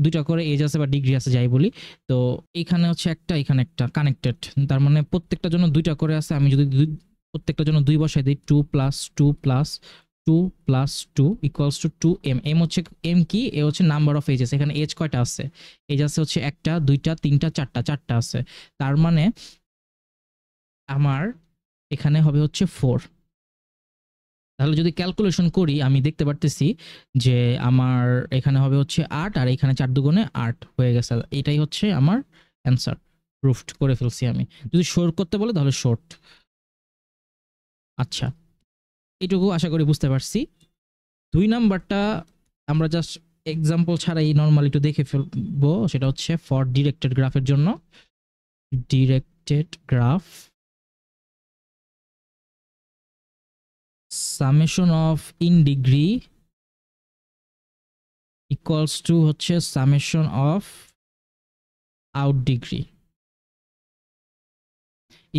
2টা করে এজ আছে বা ডিগ্রি আছে যাই বলি। তো এখানে হচ্ছে একটা, এখানে একটা কানেক্টেড, তার মানে প্রত্যেকটার জন্য 2টা করে আছে। আমি যদি প্রত্যেকটার জন্য 2 বসাই দিই, 2 plus 2 plus 2 plus 2 equals two 2m। M হচ্ছে, এম কি, এ হচ্ছে নাম্বার অফ এজেস। এখানে এজ কয়টা আছে, এজ আছে হচ্ছে 1টা 2টা 3টা 4টা আছে, তার মানে আমার এখানে হবে হচ্ছে 4। তাহলে যদি ক্যালকুলেশন করি আমি দেখতে পারতেছি যে আমার এখানে হবে হচ্ছে 8, আর এখানে 4 দুগুণে 8 হয়ে গেছে। এটাই হচ্ছে আমার অ্যান্সার, প্রুফড করে ফেলছি আমি। যদি শর্ট করতে বলে তাহলে শর্ট। আচ্ছা, এটুকু আশা করি বুঝতে পারছি। 2 নাম্বারটা আমরা জাস্ট এক্সাম্পল ছাড়াই নর্মালি একটু দেখে ফেলবো, সেটা হচ্ছে ফর ডিরেক্টেড গ্রাফের জন্য। Directed graph summation of in degree equals to হচ্ছে summation of out degree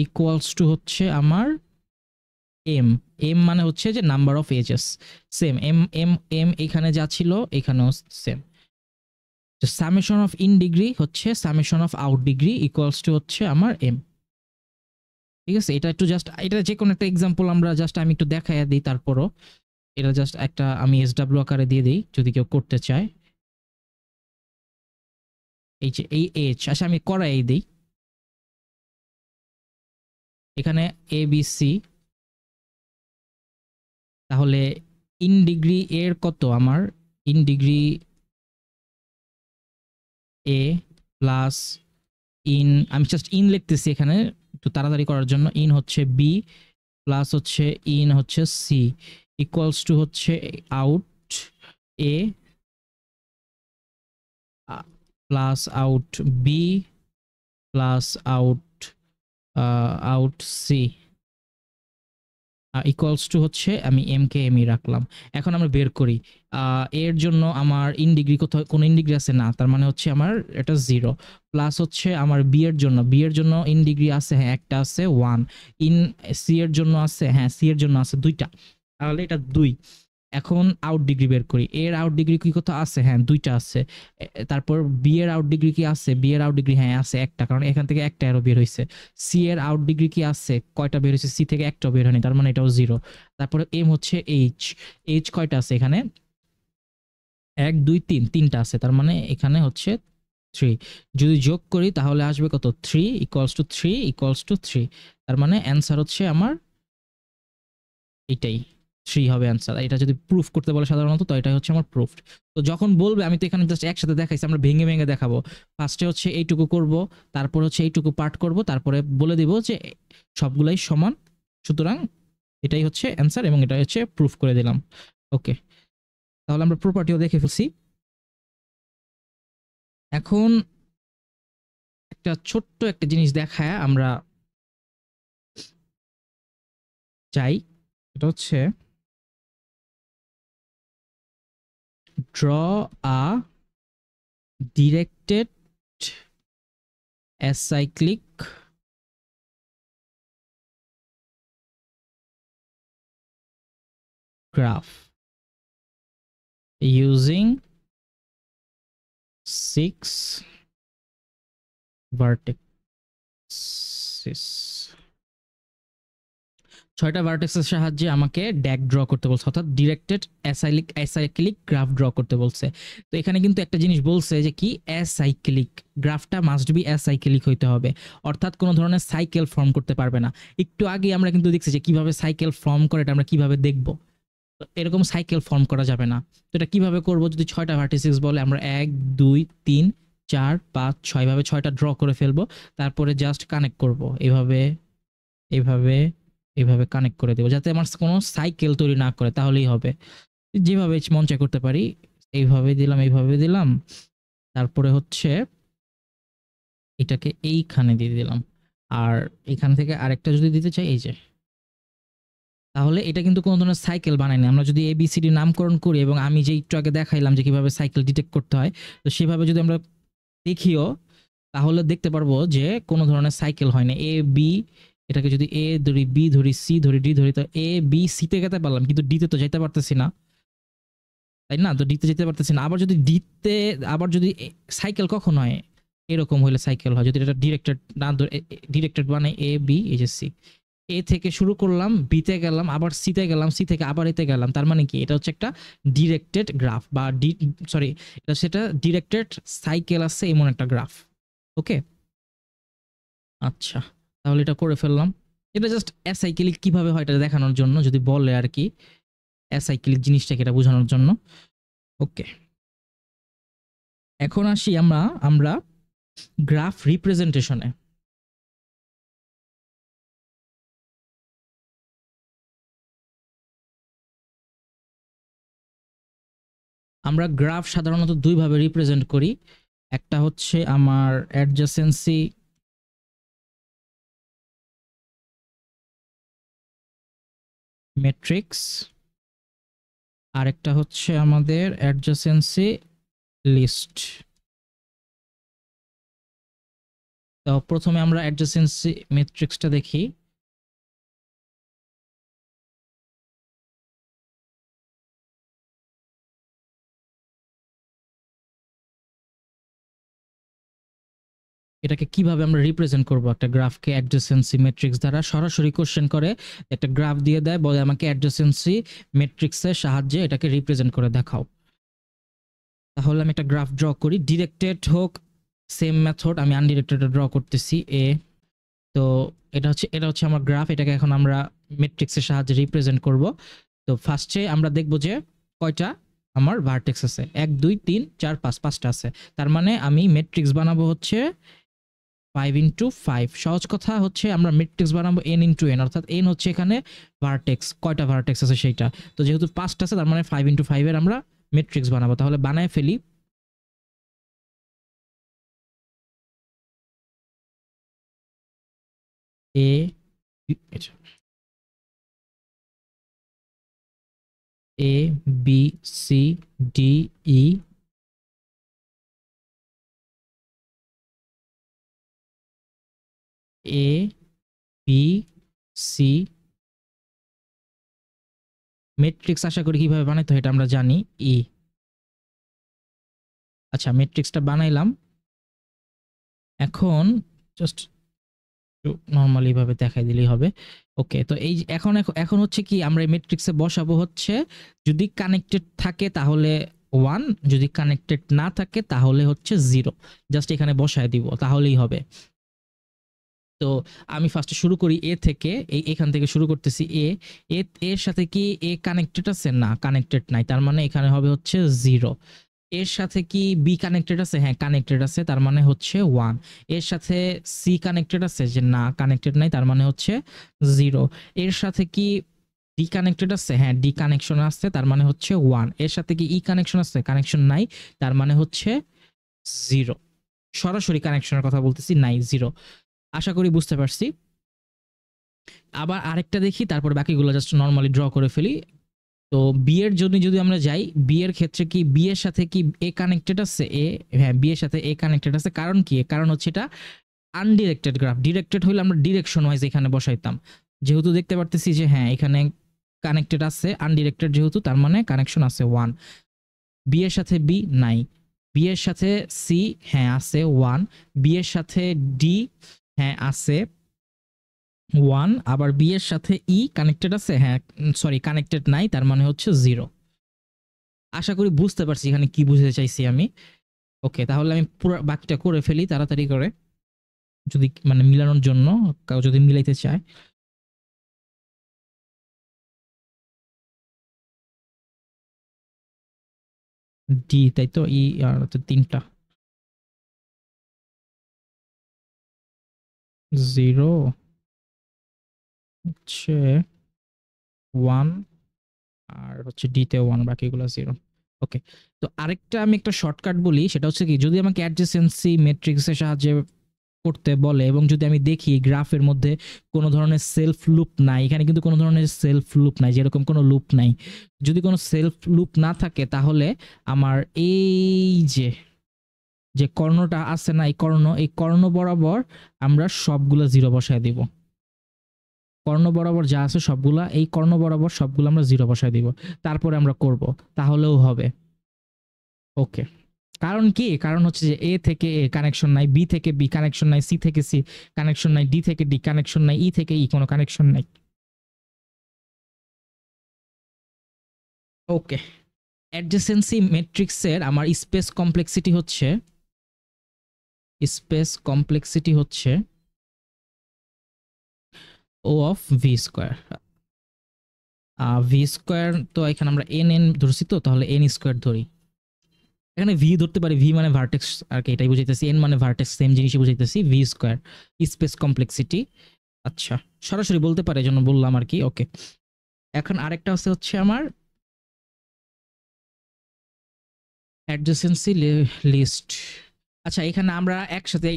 equals to হচ্ছে আমার এম। এম মানে হচ্ছে যে number of edges, same M M M এখানে যা ছিল এখানেও same. Summation of in degree হচ্ছে summation of out degree equals to হচ্ছে আমার এম। ঠিক আছে, এটা একটু জাস্ট, এটা যে কোনো একটা এক্সাম্পল আমরা জাস্ট আমি একটু দেখাইয়া দিই, তারপরও এটা জাস্ট একটা আমি এসডাব্লিউ আকারে দিয়ে দিই যদি কেউ করতে চায়। এই যে এই এইচ, আচ্ছা আমি করাই দিই। এখানে এ বি সি, তাহলে ইন ডিগ্রি এর কত, আমার in degree A plus in, আমি জাস্ট ইন লিখতেছি এখানে একটু তাড়াতাড়ি করার জন্য, ইন হচ্ছে বি প্লাস হচ্ছে ইন হচ্ছে সি ইকুয়ালস টু হচ্ছে out A plus out B plus out C equals to হচ্ছে আমি এম কে এমই রাখলাম। এখন আমরা বের করি এর জন্য আমার ইন ডিগ্রি কোথাও কোনো ইন ডিগ্রি আছে না, তার মানে হচ্ছে আমার এটা 0। প্লাস হচ্ছে আমার বি এর জন্য ইন ডিগ্রি আছে, হ্যাঁ একটা আছে 1। ইন সি এর জন্য আছে, হ্যাঁ সি এর জন্য আছে 2টা, তাহলে এটা 2। এখন আউট ডিগ্রি বের করি, এর আউট ডিগ্রি কি কোথাও আছে, হ্যাঁ 2টা আছে। তারপর বি এর আউট ডিগ্রি কি আছে, বি এর আউট ডিগ্রি হ্যাঁ আছে একটা, কারণ এখান থেকে একটা অ্যারো বের হয়েছে। সি এর আউট ডিগ্রি কি আছে, কয়টা বের হয়েছে, সি থেকে একটাও বের হয়নি, তার মানে এটাও 0। তারপরে এম হচ্ছে এইচ, এইচ কয়টা আছে এখানে, 1 2 3, 3টা আছে, তার মানে এখানে হচ্ছে 3। যদি যোগ করি তাহলে আসবে কত, 3 ইকুয়ালস টু 3 ইকুয়ালস টু 3। তার মানে অ্যান্সার হচ্ছে আমার এইটাই 3 হবে অ্যান্সার। এটা যদি প্রুফ করতে বলে সাধারণত, তো এটাই হচ্ছে আমার প্রুফ। তো যখন বলবে, আমি তো এখানে জাস্ট একসাথে দেখাইছি, আমরা ভেঙে ভেঙে দেখাবো। ফার্স্টে হচ্ছে এইটুকু করব, তারপর হচ্ছে এইটুকু পার্ট করব, তারপরে বলে দিব যে সবগুলাই সমান, সুতরাং এটাই হচ্ছে অ্যান্সার এবং এটাই হচ্ছে প্রুফ করে দিলাম। ওকে, তাহলে আমরা প্রপার্টিও দেখে ফেলছি। এখন একটা ছোট্ট একটা জিনিস দেখায় আমরা চাই, এটা হচ্ছে draw a directed acyclic graph using 6 vertices। 6টা ভার্টেক্সের সাহায্যে আমাকে ড্যাগ ড্র করতে বলছে, অর্থাৎ ডিরেক্টেড অ্যাসাইক্লিক গ্রাফ ড্র করতে বলছে। তো এখানে কিন্তু একটা জিনিস বলছে যে কি, অ্যাসাইক্লিক গ্রাফটা মাস্ট বি অ্যাসাইক্লিক হইতে হবে, অর্থাৎ কোনো ধরনের সাইকেল ফর্ম করতে পারবে না। একটু আগে আমরা কিন্তু দেখছি যে কিভাবে সাইকেল ফর্ম করে, এটা আমরা কিভাবে দেখব। এরকম সাইকেল ফর্ম করা যাবে না। তো এটা কিভাবে করব, যদি 6টা ভার্টিসেস বলে আমরা 1 2 3 4 5 6 ভাবে 6টা ড্র করে ফেলবো, তারপরে জাস্ট কানেক্ট করব এইভাবে এইভাবে এইভাবে কানেক্ট করে দেবো, যাতে আমার কোনো সাইকেল তৈরি না করে, তাহলেই হবে। যেভাবে মন চায় করতে পারি, এইভাবে দিলাম এইভাবে দিলাম, তারপরে হচ্ছে এটাকে এইখানে দিয়ে দিলাম, আর এখান থেকে আরেকটা যদি দিতে চাই এই যে, তাহলে এটা কিন্তু কোনো ধরনের সাইকেল বানায়নি। আমরা যদি এবিসিডি নামকরণ করি এবং আমি যে একটু আগে দেখাইলাম যে কিভাবে সাইকেল ডিটেক্ট করতে হয়, তো সেভাবে যদি আমরা দেখিও, তাহলে দেখতে পারবো যে কোনো ধরনের সাইকেল হয় না। এ বি, এটাকে যদি এ ধরি, বি ধরি, সি ধরি, ডি ধরি, তো এ বি সিতে যেতে পারলাম, কিন্তু ডিতে তো যেতে পারতেছি না, তাই না? তো ডিতে যেতে পারতেছি না। আবার যদি ডিতে, আবার যদি সাইকেল কখন হয়, এরকম হলে সাইকেল হয় যদি এটা ডিরেক্টেড না ধরে, ডিরেক্টেড মানে এ বি, এই যে সি, এ থেকে শুরু করলাম, বিতে গেলাম, আবার সিতে গেলাম, সি থেকে আবার এতে গেলাম, তার মানে কি, এটা হচ্ছে একটা ডিরেক্টেড গ্রাফ বা সরি, এটা সেটা ডিরেক্টেড সাইকেল আছে এমন একটা গ্রাফ। ওকে, আচ্ছা, তাহলে এটা করে ফেললাম। এটা জাস্ট অ্যাসাইক্লিক কিভাবে হয় এটা দেখানোর জন্য, যদি বলে আর কি, অ্যাসাইক্লিক জিনিসটাকে এটা বোঝানোর জন্য। ওকে, এখন আসি আমরা গ্রাফ রিপ্রেজেন্টেশনে। আমরা গ্রাফ সাধারণত দুইভাবে রিপ্রেজেন্ট করি, একটা হচ্ছে আমার অ্যাডজাসেন্সি ম্যাট্রিক্স, আরেকটা হচ্ছে আমাদের অ্যাডজাসেন্সি লিস্ট। তো প্রথমে আমরা অ্যাডজাসেন্সি ম্যাট্রিক্সটা দেখি। এটাকে কিভাবে আমরা রিপ্রেজেন্ট করব, একটা গ্রাফকে অ্যাডজাসেন্সি ম্যাট্রিক্স দ্বারা সরাসরি কোশ্চেন করে একটা গ্রাফ দিয়ে দেয়, বলে আমাকে অ্যাডজাসেন্সি ম্যাট্রিক্সের সাহায্যে এটাকে রিপ্রেজেন্ট করে দেখাও। তাহলে আমি একটা গ্রাফ ড্র করি, ডিরেক্টেড হোক, সেম মেথড, আমি আনডিরেক্টেড ড্র করতেছি এ। তো এটা হচ্ছে আমার গ্রাফ, এটাকে এখন আমরা ম্যাট্রিক্সের সাহায্যে রিপ্রেজেন্ট করব। তো ফার্স্টে আমরা দেখব যে কয়টা আমার ভার্টেক্স আছে, 1 2 3 4 5, 5টা আছে। তার মানে আমি ম্যাট্রিক্স বানাবো হচ্ছে 5 ইন্টু 5। সহজ কথা হচ্ছে আমরা ম্যাট্রিক্স বানাবো n ইন্টু n, অর্থাৎ n হচ্ছে এখানে ভার্টেক্স, কয়টা ভার্টেক্স আছে সেইটা। তো যেহেতু 5টা আছে, তার মানে 5 ইন্টু 5 এর আমরা ম্যাট্রিক্স বানাবো। তাহলে বানায় ফেলি। এ এ বি সি ডি ই, এ বি সি, ম্যাট্রিক্স আশা করি কিভাবে বানাইতে হয় এটা আমরা জানি, ই। আচ্ছা, ম্যাট্রিক্সটা বানাইলাম। এখন জাস্ট নরমালি ভাবে দেখাই দিলেই হবে। ওকে, তো এই এখন এখন হচ্ছে কি, আমরা এই ম্যাট্রিক্সে বসাবো হচ্ছে, যদি কানেক্টেড থাকে তাহলে 1, যদি কানেক্টেড না থাকে তাহলে হচ্ছে 0। জাস্ট এখানে বসায় দিব, তাহলেই হবে। তো আমি ফার্স্টে শুরু করি এ থেকে, এখান থেকে শুরু করতেছি এ। এর সাথে কি এ কানেক্টেড আছে? না, কানেক্টেড নাই, তার মানে এখানে হবে হচ্ছে 0। এর সাথে কি বি কানেক্টেড আছে? হ্যাঁ কানেক্টেড আছে, তার মানে হচ্ছে 1। এর সাথে সি কানেক্টেড আছে? যে না, কানেক্টেড নাই, তার মানে হচ্ছে 0। এর সাথে কি ডি কানেক্টেড আছে? হ্যাঁ ডি কানেকশন আছে, তার মানে হচ্ছে 1। এর সাথে কি ই কানেকশন আছে? কানেকশন নাই, তার মানে হচ্ছে 0। সরাসরি কানেকশনের কথা বলতেছি, নাই, 0। আশা করি বুঝতে পারছি। আবার আরেকটা দেখি, তারপর বাকিগুলো জাস্ট নর্মালি ড্র করে ফেলি। তো বি এর জন্য যদি আমরা যাই, বি এর ক্ষেত্রে কি বি এর সাথে কি এ কানেক্টেড আছে? এ, হ্যাঁ বি এর সাথে এ কানেক্টেড আছে। কারণ কি? কারণ হচ্ছে এটা আনডিরেক্টেড গ্রাফ। ডিরেক্টেড হইলে আমরা ডিরেকশন ওয়াইজ এখানে বসাইতাম। যেহেতু দেখতে পারতেছি যে হ্যাঁ এখানে কানেক্টেড আছে, আনডিরেক্টেড যেহেতু, তার মানে কানেকশন আছে 1। বি এর সাথে বি নাই, বি এর সাথে সি হ্যাঁ আছে 1, বি এর সাথে ডি হ্যাঁ আছে 1, আবার বি এর সাথে ই কানেক্টেড আছে? হ্যাঁ সরি, কানেক্টেড নাই, তার মানে হচ্ছে 0। আশা করি বুঝতে পারছি এখানে কি বুঝতে চাইছি আমি। ওকে, তাহলে আমি পুরো বাকিটা করে ফেলি তাড়াতাড়ি করে, যদি মানে মিলানোর জন্য কেউ যদি মিলাইতে চায়। ডি, তাই তো, ই আর হচ্ছে 3টা, 0 হচ্ছে 1, আর হচ্ছে ডিতে 1, বাকিগুলো 0। ওকে, তো আরেকটা আমি একটা শর্টকাট বলি, সেটা হচ্ছে কি, যদি আমাকে অ্যাডজেসেন্সি ম্যাট্রিক্সের সাহায্যে করতে বলে এবং যদি আমি দেখি গ্রাফের মধ্যে কোনো ধরনের সেলফ লুপ নাই, এখানে কিন্তু কোনো ধরনের সেলফ লুপ নাই, যেরকম কোনো লুপ নাই, যদি কোনো সেলফ লুপ না থাকে, তাহলে আমার এই যে যে কর্ণটা আছে না, এই কর্ণ বরাবর আমরা সবগুলো 0 বসায় দিব। কর্ণ বরাবর যা আছে সবগুলা, এই কর্ণ বরাবর সবগুলো আমরা 0 বসায় দিব, তারপরে আমরা করব, তাহলেও হবে। ওকে, কারণ কি? কারণ হচ্ছে যে এ থেকে এ কানেকশন নাই, বি থেকে বি কানেকশন নাই, সি থেকে সি কানেকশন নাই, ডি থেকে ডি কানেকশন নাই, ই থেকে ই কোনো কানেকশন নাই। ওকে, অ্যাডজেসেন্সি ম্যাট্রিক্সের আমার স্পেস কমপ্লেক্সিটি হচ্ছে O of V square. V square তো এখানে আমরা এন এন ধরছি, তো তাহলে এন স্কোয়ার ধরি। এখানে ভি ধরতে পারি, ভি মানে ভার্টেক্স আর কি, এটাই বুঝাইতেছি। এন মানে ভার্টেক্স, সেম জিনিসই বুঝাইতেছি। ভি স্কোয়ার স্পেস কমপ্লেক্সিটি, আচ্ছা সরাসরি বলতে পারে, জন্য বললাম আর কি। ওকে, এখন আরেকটা হচ্ছে আমার অ্যাডজেসেন্সি লিস্ট। আচ্ছা, এখানে আমরা একসাথে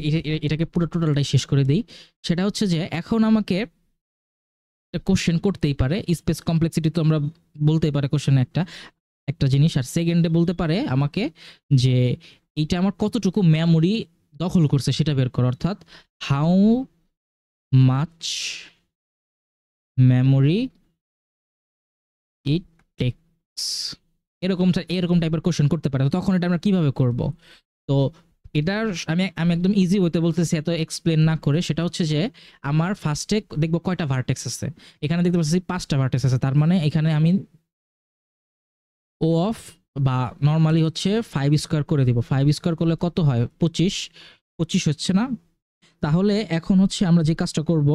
এটাকে পুরো টোটালটাই শেষ করে দিই। সেটা হচ্ছে যে এখন আমাকে কোশ্চেন করতেই পারে, স্পেস কমপ্লেক্সিটি তো আমরা বলতেই পারে কোশ্চেনে একটা একটা জিনিস, আর সেকেন্ডে বলতে পারে আমাকে যে এইটা আমার কতটুকু মেমোরি দখল করছে সেটা বের করো, অর্থাৎ how much memory it tax. এরকম টাইপের কোশ্চেন করতে পারে। তো তখন এটা আমরা কিভাবে করব? তো এটার আমি আমি একদম ইজি ওয়েতে বলতেছি, এত এক্সপ্লেন না করে। সেটা হচ্ছে যে আমার ফার্স্টে দেখবো কয়টা ভার্টেক্স আছে। এখানে দেখতে পাচ্ছি 5টা ভার্টেক্স আছে, তার মানে এখানে আমি ও অফ বা নর্মালি হচ্ছে 5 স্কোয়ার করে দিব। 5 স্কোয়ার করলে কত হয়? 25। 25 হচ্ছে না? তাহলে এখন হচ্ছে আমরা যে কাজটা করব,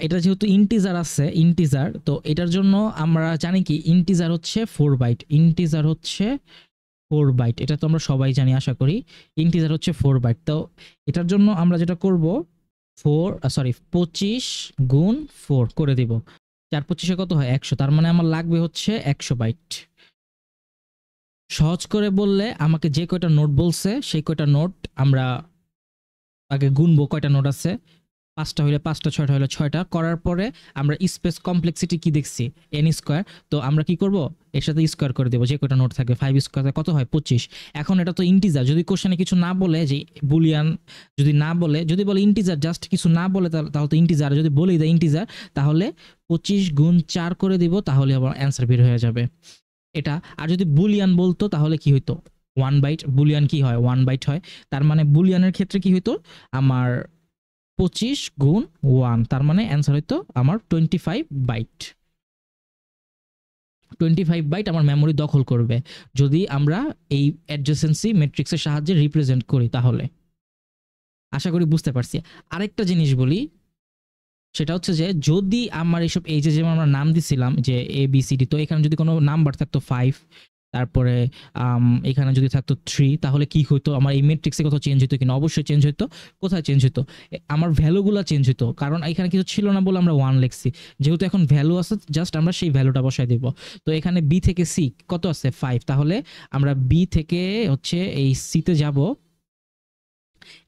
এটা যেহেতু ইন্টিজার আছে, ইন্টিজার, তো এটার জন্য আমরা জানি কি ইন্টিজার হচ্ছে 4 বাইট। ইন্টিজার হচ্ছে 4 বাইট, এটা তো আমরা সবাই জানি আশা করি। ইন্টিজার হচ্ছে 4 বাইট। তো এটার জন্য আমরা যেটা করব, 25 গুণ 4 করে দিব। 4 25 কত হয়? 100। তার মানে আমার লাগবে হচ্ছে 100 বাইট। সহজ করে বললে আমাকে যে কয়টা নোট বলছে সেই কয়টা নোট আমরা আগে গুনবো, কয়টা নোট আছে। 5টা হইলে 5টা, 6টা হইলে 6টা, করার পরে আমরা স্পেস কমপ্লেক্সিটি কি দেখছি? N square. তো আমরা কি করব? এর সাথে স্কোয়ার করে দেবো, যে কয়টা নোট থাকবে। 5 স্কোয়ার কত হয়? 25। এখন এটা তো ইন্টিজার, যদি কোশ্চেনে কিছু না বলে, যে বুলিয়ান যদি না বলে, যদি বলে ইন্টিজার, জাস্ট কিছু না বলে, তাহলে তো ইন্টিজার। যদি বলেই দেয় ইন্টিজার, তাহলে 25 গুণ 4 করে দিব, তাহলে আবার অ্যান্সার বের হয়ে যাবে এটা। আর যদি বুলিয়ান বলতো তাহলে কি হইতো? 1 বাইট। বুলিয়ান কি হয়? 1 বাইট হয়। তার মানে বুলিয়ানের ক্ষেত্রে কি হইতো আমার? 25 গুণ 1, তার মানে অ্যান্সার হইতো আমার 25 বাইট। 25 বাইট আমার মেমোরি দখল করবে যদি আমরা এই অ্যাডজেসেন্সি ম্যাট্রিক্সের সাহায্যে রিপ্রেজেন্ট করি। তাহলে আশা করি বুঝতে পারছি। আরেকটা জিনিস বলি, সেটা হচ্ছে যে যদি আমার এইসব এই যে যেমন আমরা নাম দিছিলাম যে ABCD, তো এখানে যদি কোনো নাম্বার থাকতো 5, তারপরে এখানে যদি থাকতো 3, তাহলে কি হইতো? আমার এই ম্যাট্রিক্সে কোথাও চেঞ্জ হইতো কিনা? অবশ্যই চেঞ্জ হইতো। কোথায় চেঞ্জ হইতো? আমার ভ্যালুগুলো চেঞ্জ হইতো, কারণ এখানে কিছু ছিল না বলে আমরা 1 লিখছি। যেহেতু এখন ভ্যালু আছে, জাস্ট আমরা সেই ভ্যালুটা বসাই দিব। তো এখানে B থেকে C কত আছে? 5। তাহলে আমরা B থেকে হচ্ছে এই C তে যাব,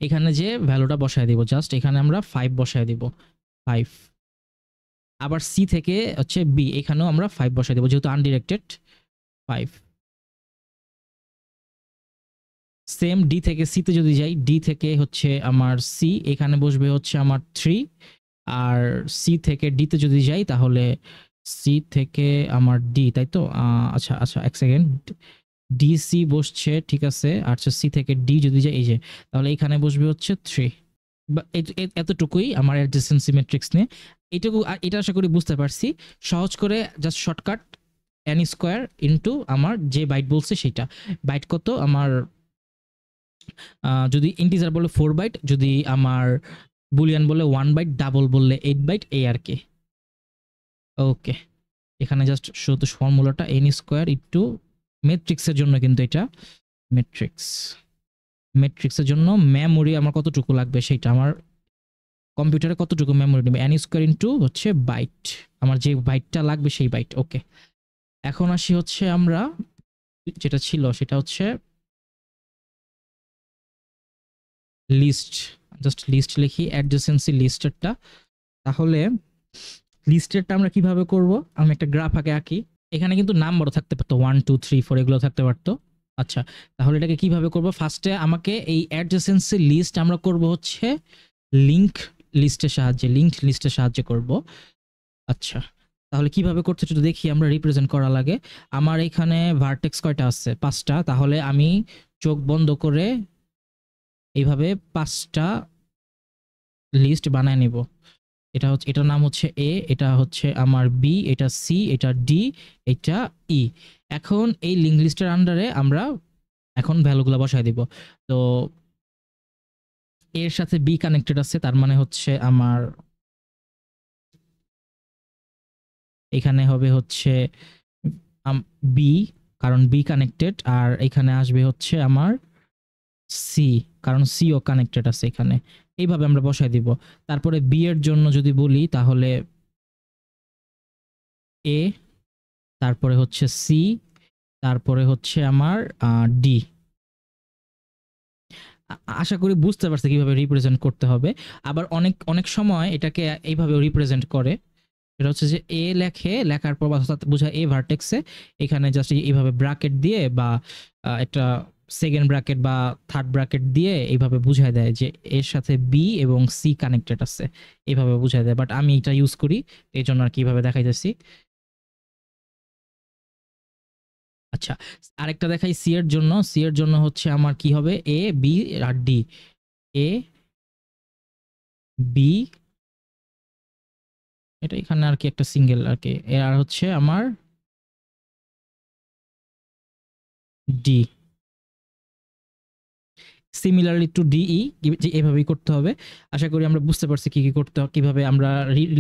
এখানে যে ভ্যালুটা বসায় দিব, জাস্ট এখানে আমরা 5 বসায় দিব, 5। আবার C থেকে হচ্ছে B, এখানেও আমরা 5 বসায় দেব, যেহেতু আনডিরেক্টেড 5। সেম D থেকে C তে যদি যাই, D থেকে হচ্ছে আমার C, এখানে বসবে হচ্ছে আমার 3। আর C থেকে D তে যদি যাই, তাহলে C থেকে আমার D, তাই তো? আচ্ছা আচ্ছা, এক সেকেন্ড। DC বসছে, ঠিক আছে। আচ্ছা, C থেকে D যদি যাই, এই যে, তাহলে এখানে বসবে হচ্ছে 3। এতটুকুই আমার অ্যাডজেসেন্সি ম্যাট্রিক্স নিয়ে। এইটুকু, এটা আশা করি বুঝতে পারছি। সহজ করে just shortcut n square into আমার যে বাইট বলছে সেটা। বাইট কত আমার? যদি ইন্টিজার বলে 4 বাইট, যদি আমার বুলিয়ান বলে 1 বাইট, ডাবল বললে 8 বাইট, এই আর কি। ওকে, এখানে জাস্ট শুধু ফর্মুলাটা n স্কোয়ার ইন্টু ম্যাট্রিক্সের জন্য, কিন্তু এটা ম্যাট্রিক্সের জন্য মেমোরি আমার কতটুকু লাগবে সেটা, আমার কম্পিউটারে কতটুকু মেমোরি নেবে, n স্কোয়ার ইন্টু হচ্ছে বাইট, আমার যে বাইটটা লাগবে সেই বাইট। ওকে, এখন আসি হচ্ছে আমরা যেটা ছিল সেটা হচ্ছে লিস্ট। জাস্ট লিস্ট লিখি, অ্যাডজেসেন্সি লিস্টেরটা। তাহলে লিস্টেরটা আমরা কিভাবে করব? আমি একটা গ্রাফ আগে আঁকি। এখানে কিন্তু নাম্বারও থাকতে পারতো, 1 2 3 4 এগুলো থাকতে পারতো। আচ্ছা, তাহলে এটাকে কিভাবে করব? ফার্স্টে আমাকে এই অ্যাডজেসেন্সি লিস্ট আমরা করব হচ্ছে লিঙ্কড লিস্টের সাহায্যে করব। আচ্ছা, তাহলে কিভাবে করতে যদি দেখি, আমরা রিপ্রেজেন্ট করা লাগে। আমার এখানে ভার্টেক্স কয়টা আছে? 5টা। তাহলে আমি চোখ বন্ধ করে এইভাবে 5টা লিস্ট বানায় নিব। এটা হচ্ছে, এটার নাম হচ্ছে A, এটা হচ্ছে আমার B, এটা C, এটা D, এটা E। এখন এই লিঙ্ক লিস্টের আন্ডারে আমরা এখন ভ্যালুগুলো বসায় দিব। তো এর সাথে B কানেক্টেড আছে, তার মানে হচ্ছে আমার এখানে হবে হচ্ছে B, কারণ B কানেক্টেড। আর এখানে আসবে হচ্ছে আমার C, কারণ C ও কানেক্টেড আছে এখানে। এইভাবে আমরা বসায় দিব। তারপরে B এর জন্য যদি বলি, তাহলে A, তারপরে হচ্ছে C, তারপরে হচ্ছে আমার D। আশা করি বুঝতে পারছে কিভাবে রিপ্রেজেন্ট করতে হবে। আবার অনেক অনেক সময় এটাকে এইভাবে রিপ্রেজেন্ট করে। এটা হচ্ছে যে এ লেখার পর বোঝায় এ ভার্টেক্সে, এখানে জাস্ট এইভাবে ব্র্যাকেট দিয়ে বা একটা সেকেন্ড ব্র্যাকেট বা থার্ড ব্র্যাকেট দিয়ে এইভাবে বুঝায় দেয় যে এর সাথে বি এবং সি কানেক্টেড আছে, এইভাবে বুঝায় দেয়। বাট আমি এটা ইউজ করি, এই জন্য আর কিভাবে দেখাইতেছি। আচ্ছা, আরেকটা দেখাই সি এর জন্য। সি এর জন্য হচ্ছে আমার কি হবে? A B R D. A B, এটা এখানে আর কি একটা সিঙ্গেল আর কি, আর হচ্ছে আমার ডি। সিমিলারলি টু ডিই, যে এভাবেই করতে হবে। আশা করি আমরা বুঝতে পারছি কি কি করতে হবে, কিভাবে আমরা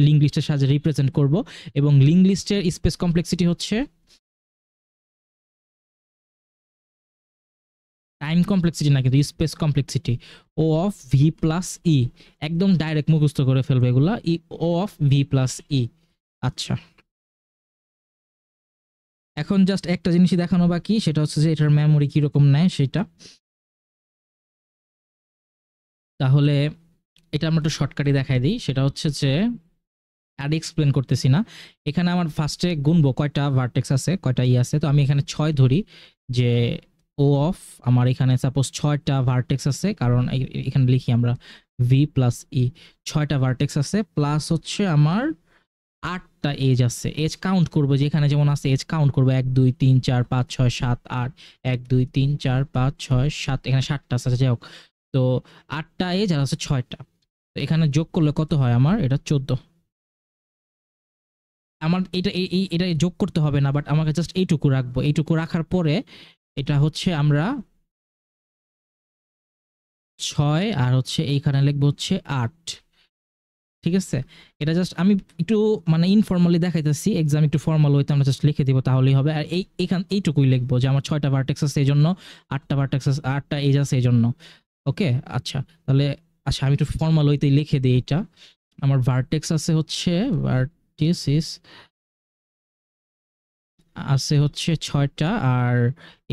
লিঙ্ক লিস্টের সাহায্যে রিপ্রেজেন্ট করব। এবং লিঙ্ক লিস্টের স্পেস কমপ্লেক্সিটি হচ্ছে টাইম কমপ্লেক্সিটি না, কিন্তু space complexity. O of V plus E, একদম ডাইরেক্ট মুখস্থ করে ফেলবে এগুলা। O of V plus E. আচ্ছা, এখন জাস্ট একটা জিনিসই দেখানো বাকি, সেটা হচ্ছে যে এটার মেমোরি কিরকম নেয় সেটা। তাহলে এটা আমরা একটু শর্টকাটে দেখাই দিই। সেটা হচ্ছে যে আর এক্সপ্লেন করতেছি না। এখানে আমার ফার্স্টে গুনবো কয়টা ভার্টেক্স আছে, কয়টা ই আছে। তো আমি এখানে 6 ধরি, যে ও অফ আমার এখানে সাপোজ 6টা ভার্টেক্স আছে, কারণ এখানে লিখি আমরা ভি প্লাস ই, 6টা ভার্টেক্স আছে, প্লাস হচ্ছে আমার 8টা এজ আছে। এজ কাউন্ট করবো, যেখানে যেমন আছে এজ কাউন্ট করবো, 1 2 3 4 5 6 7 8, 1 2 3 4 5 6 7, এখানে 7টা আছে। যাই হোক, তো 8টা এজ আর আছে 6টা, তো এখানে যোগ করলে কত হয় আমার? এটা 14। আমার এটা এটা যোগ করতে হবে না, বাট আমাকে জাস্ট এইটুকু রাখবো। এইটুকু রাখার পরে এটা হচ্ছে আমরা 6 আর হচ্ছে এইখানে লিখবো হচ্ছে 8। ঠিক আছে, এটা জাস্ট আমি একটু মানে ইনফর্মালি দেখাইতেছি, এক্সাম একটু ফর্মাল হইতে আমরা জাস্ট লিখে দিব তাহলেই হবে। আর এইটুকুই লিখবো যে আমার 6টা ভার্টেক্স আছে এই জন্য, 8টা ভার্টেক্স আছে, 8টা এজ আছে এই জন্য। ওকে, আচ্ছা তাহলে আচ্ছা আমি একটু ফর্মাল হইতেই লিখে দিই। এটা আমার ভার্টেক্স আছে হচ্ছে ভার্টিসিস আছে হচ্ছে 6টা, আর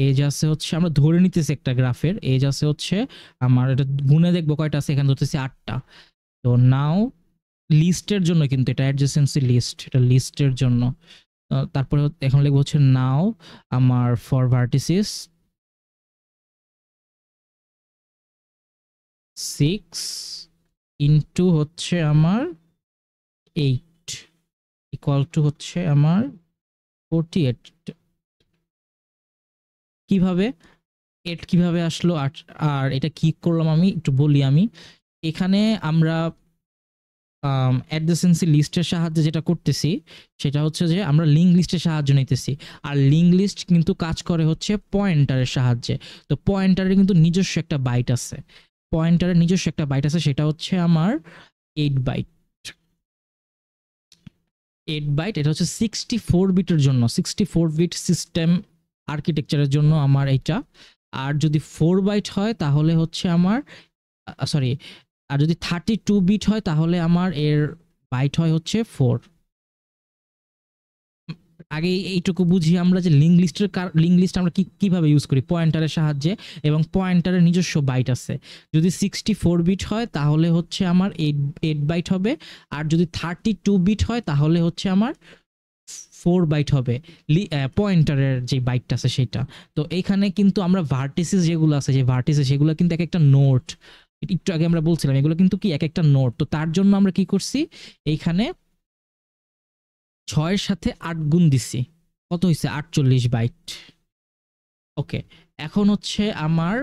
এজ আছে হচ্ছে, আমরা ধরে নিতেছি একটা গ্রাফের এজ আছে হচ্ছে আমার, এটা গুণে দেখবো কয়টা আছে, এখানে ধরতেছি 8টা। তো নাও লিস্টের জন্য, কিন্তু এটা অ্যাডজেসেন্সি লিস্ট, এটা লিস্টের জন্য। তারপরে এখন লিখবো হচ্ছে নাও আমার ফর ভার্টিসিস 6 ইনটু হচ্ছে আমার 8 ইকুয়াল টু হচ্ছে আমার 48। কিভাবে 8 কিভাবে আসলো? আর এটা কি করলাম আমি একটু বলি। আমি এখানে আমরা অ্যাডজেসেন্সি লিস্টের সাহায্যে যেটা করতেছি সেটা হচ্ছে যে আমরা লিঙ্ক লিস্টের সাহায্য নিতেছি। আর লিঙ্ক লিস্ট কিন্তু কাজ করে হচ্ছে পয়েন্টারের সাহায্যে। তো পয়েন্টারের কিন্তু নিজস্ব একটা বাইট আছে, পয়েন্টারের নিজস্ব একটা বাইট আছে, সেটা হচ্ছে আমার 8 বাইট। 8 বাইট, এটা হচ্ছে 64 বিটের জন্য, 64 বিট সিস্টেম আর্কিটেকচারের জন্য আমার এটা। আর যদি 4 বাইট হয় তাহলে হচ্ছে আমার সরি, আর যদি 32 বিট হয় তাহলে আমার এর বাইট হয় হচ্ছে 4। আগে এইটুকু বুঝি আমরা যে লিঙ্ক লিস্ট আমরা কিভাবে ইউজ করি, পয়েন্টারের সাহায্যে, এবং পয়েন্টারের নিজস্ব বাইট আছে। যদি 64 বিট হয় তাহলে হচ্ছে আমার 8 বাইট হবে, আর যদি 32 বিট হয় তাহলে হচ্ছে আমার 4 বাইট হবে পয়েন্টারের যে বাইটটা আছে সেটা। তো এইখানে কিন্তু আমরা ভার্টিসিস যেগুলো আছে, যে ভার্টিসিস সেগুলো কিন্তু এক একটা নোট, একটু আগে আমরা বলছিলাম এগুলো কিন্তু কি এক একটা নোট। তো তার জন্য আমরা কি করছি, এইখানে 6 এর সাথে 8 গুণ দিছি, কত হয়েছে 48 বাইট। ওকে, এখন হচ্ছে আমার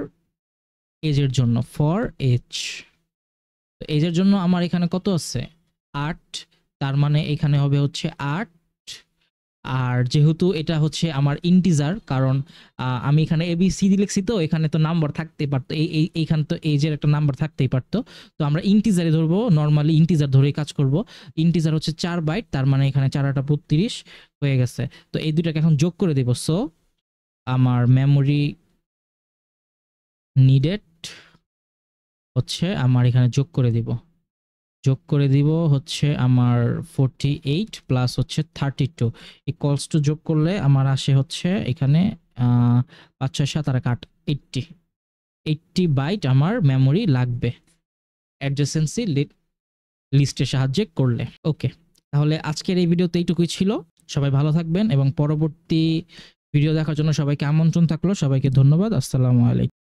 এজের জন্য ফর এজ, তো এজের জন্য আমার এখানে কত আছে 8, তার মানে এখানে হবে হচ্ছে 8। আর যেহেতু এটা হচ্ছে আমার ইন্টিজার, কারণ আমি এখানে এবিসিডি লিখছি, তো এখানে তো নাম্বার থাকতেই পারতো, এইখানে তো এজের একটা নাম্বার থাকতেই পারতো। তো আমরা ইন্টিজারে ধরবো, নর্মালি ইন্টিজার ধরেই কাজ করব। ইন্টিজার হচ্ছে 4 বাইট, তার মানে এখানে 4 8 32 হয়ে গেছে। তো এই দুটাকে এখন যোগ করে দেব। সো আমার মেমোরি নিডেড হচ্ছে আমার এখানে যোগ করে দিব হচ্ছে আমার 48 প্লাস হচ্ছে 32 ইকুয়ালস টু, যোগ করলে আমার আসে হচ্ছে এখানে 5 6 7 8 80 বাইট আমার মেমোরি লাগবে অ্যাডজেসেন্সি লিস্টের সাহায্যে করলে। ওকে, তাহলে আজকের এই ভিডিওতে এইটুকুই ছিল। সবাই ভালো থাকবেন এবং পরবর্তী ভিডিও দেখার জন্য সবাইকে আমন্ত্রণ থাকলো। সবাইকে ধন্যবাদ। আসসালামু আলাইকুম।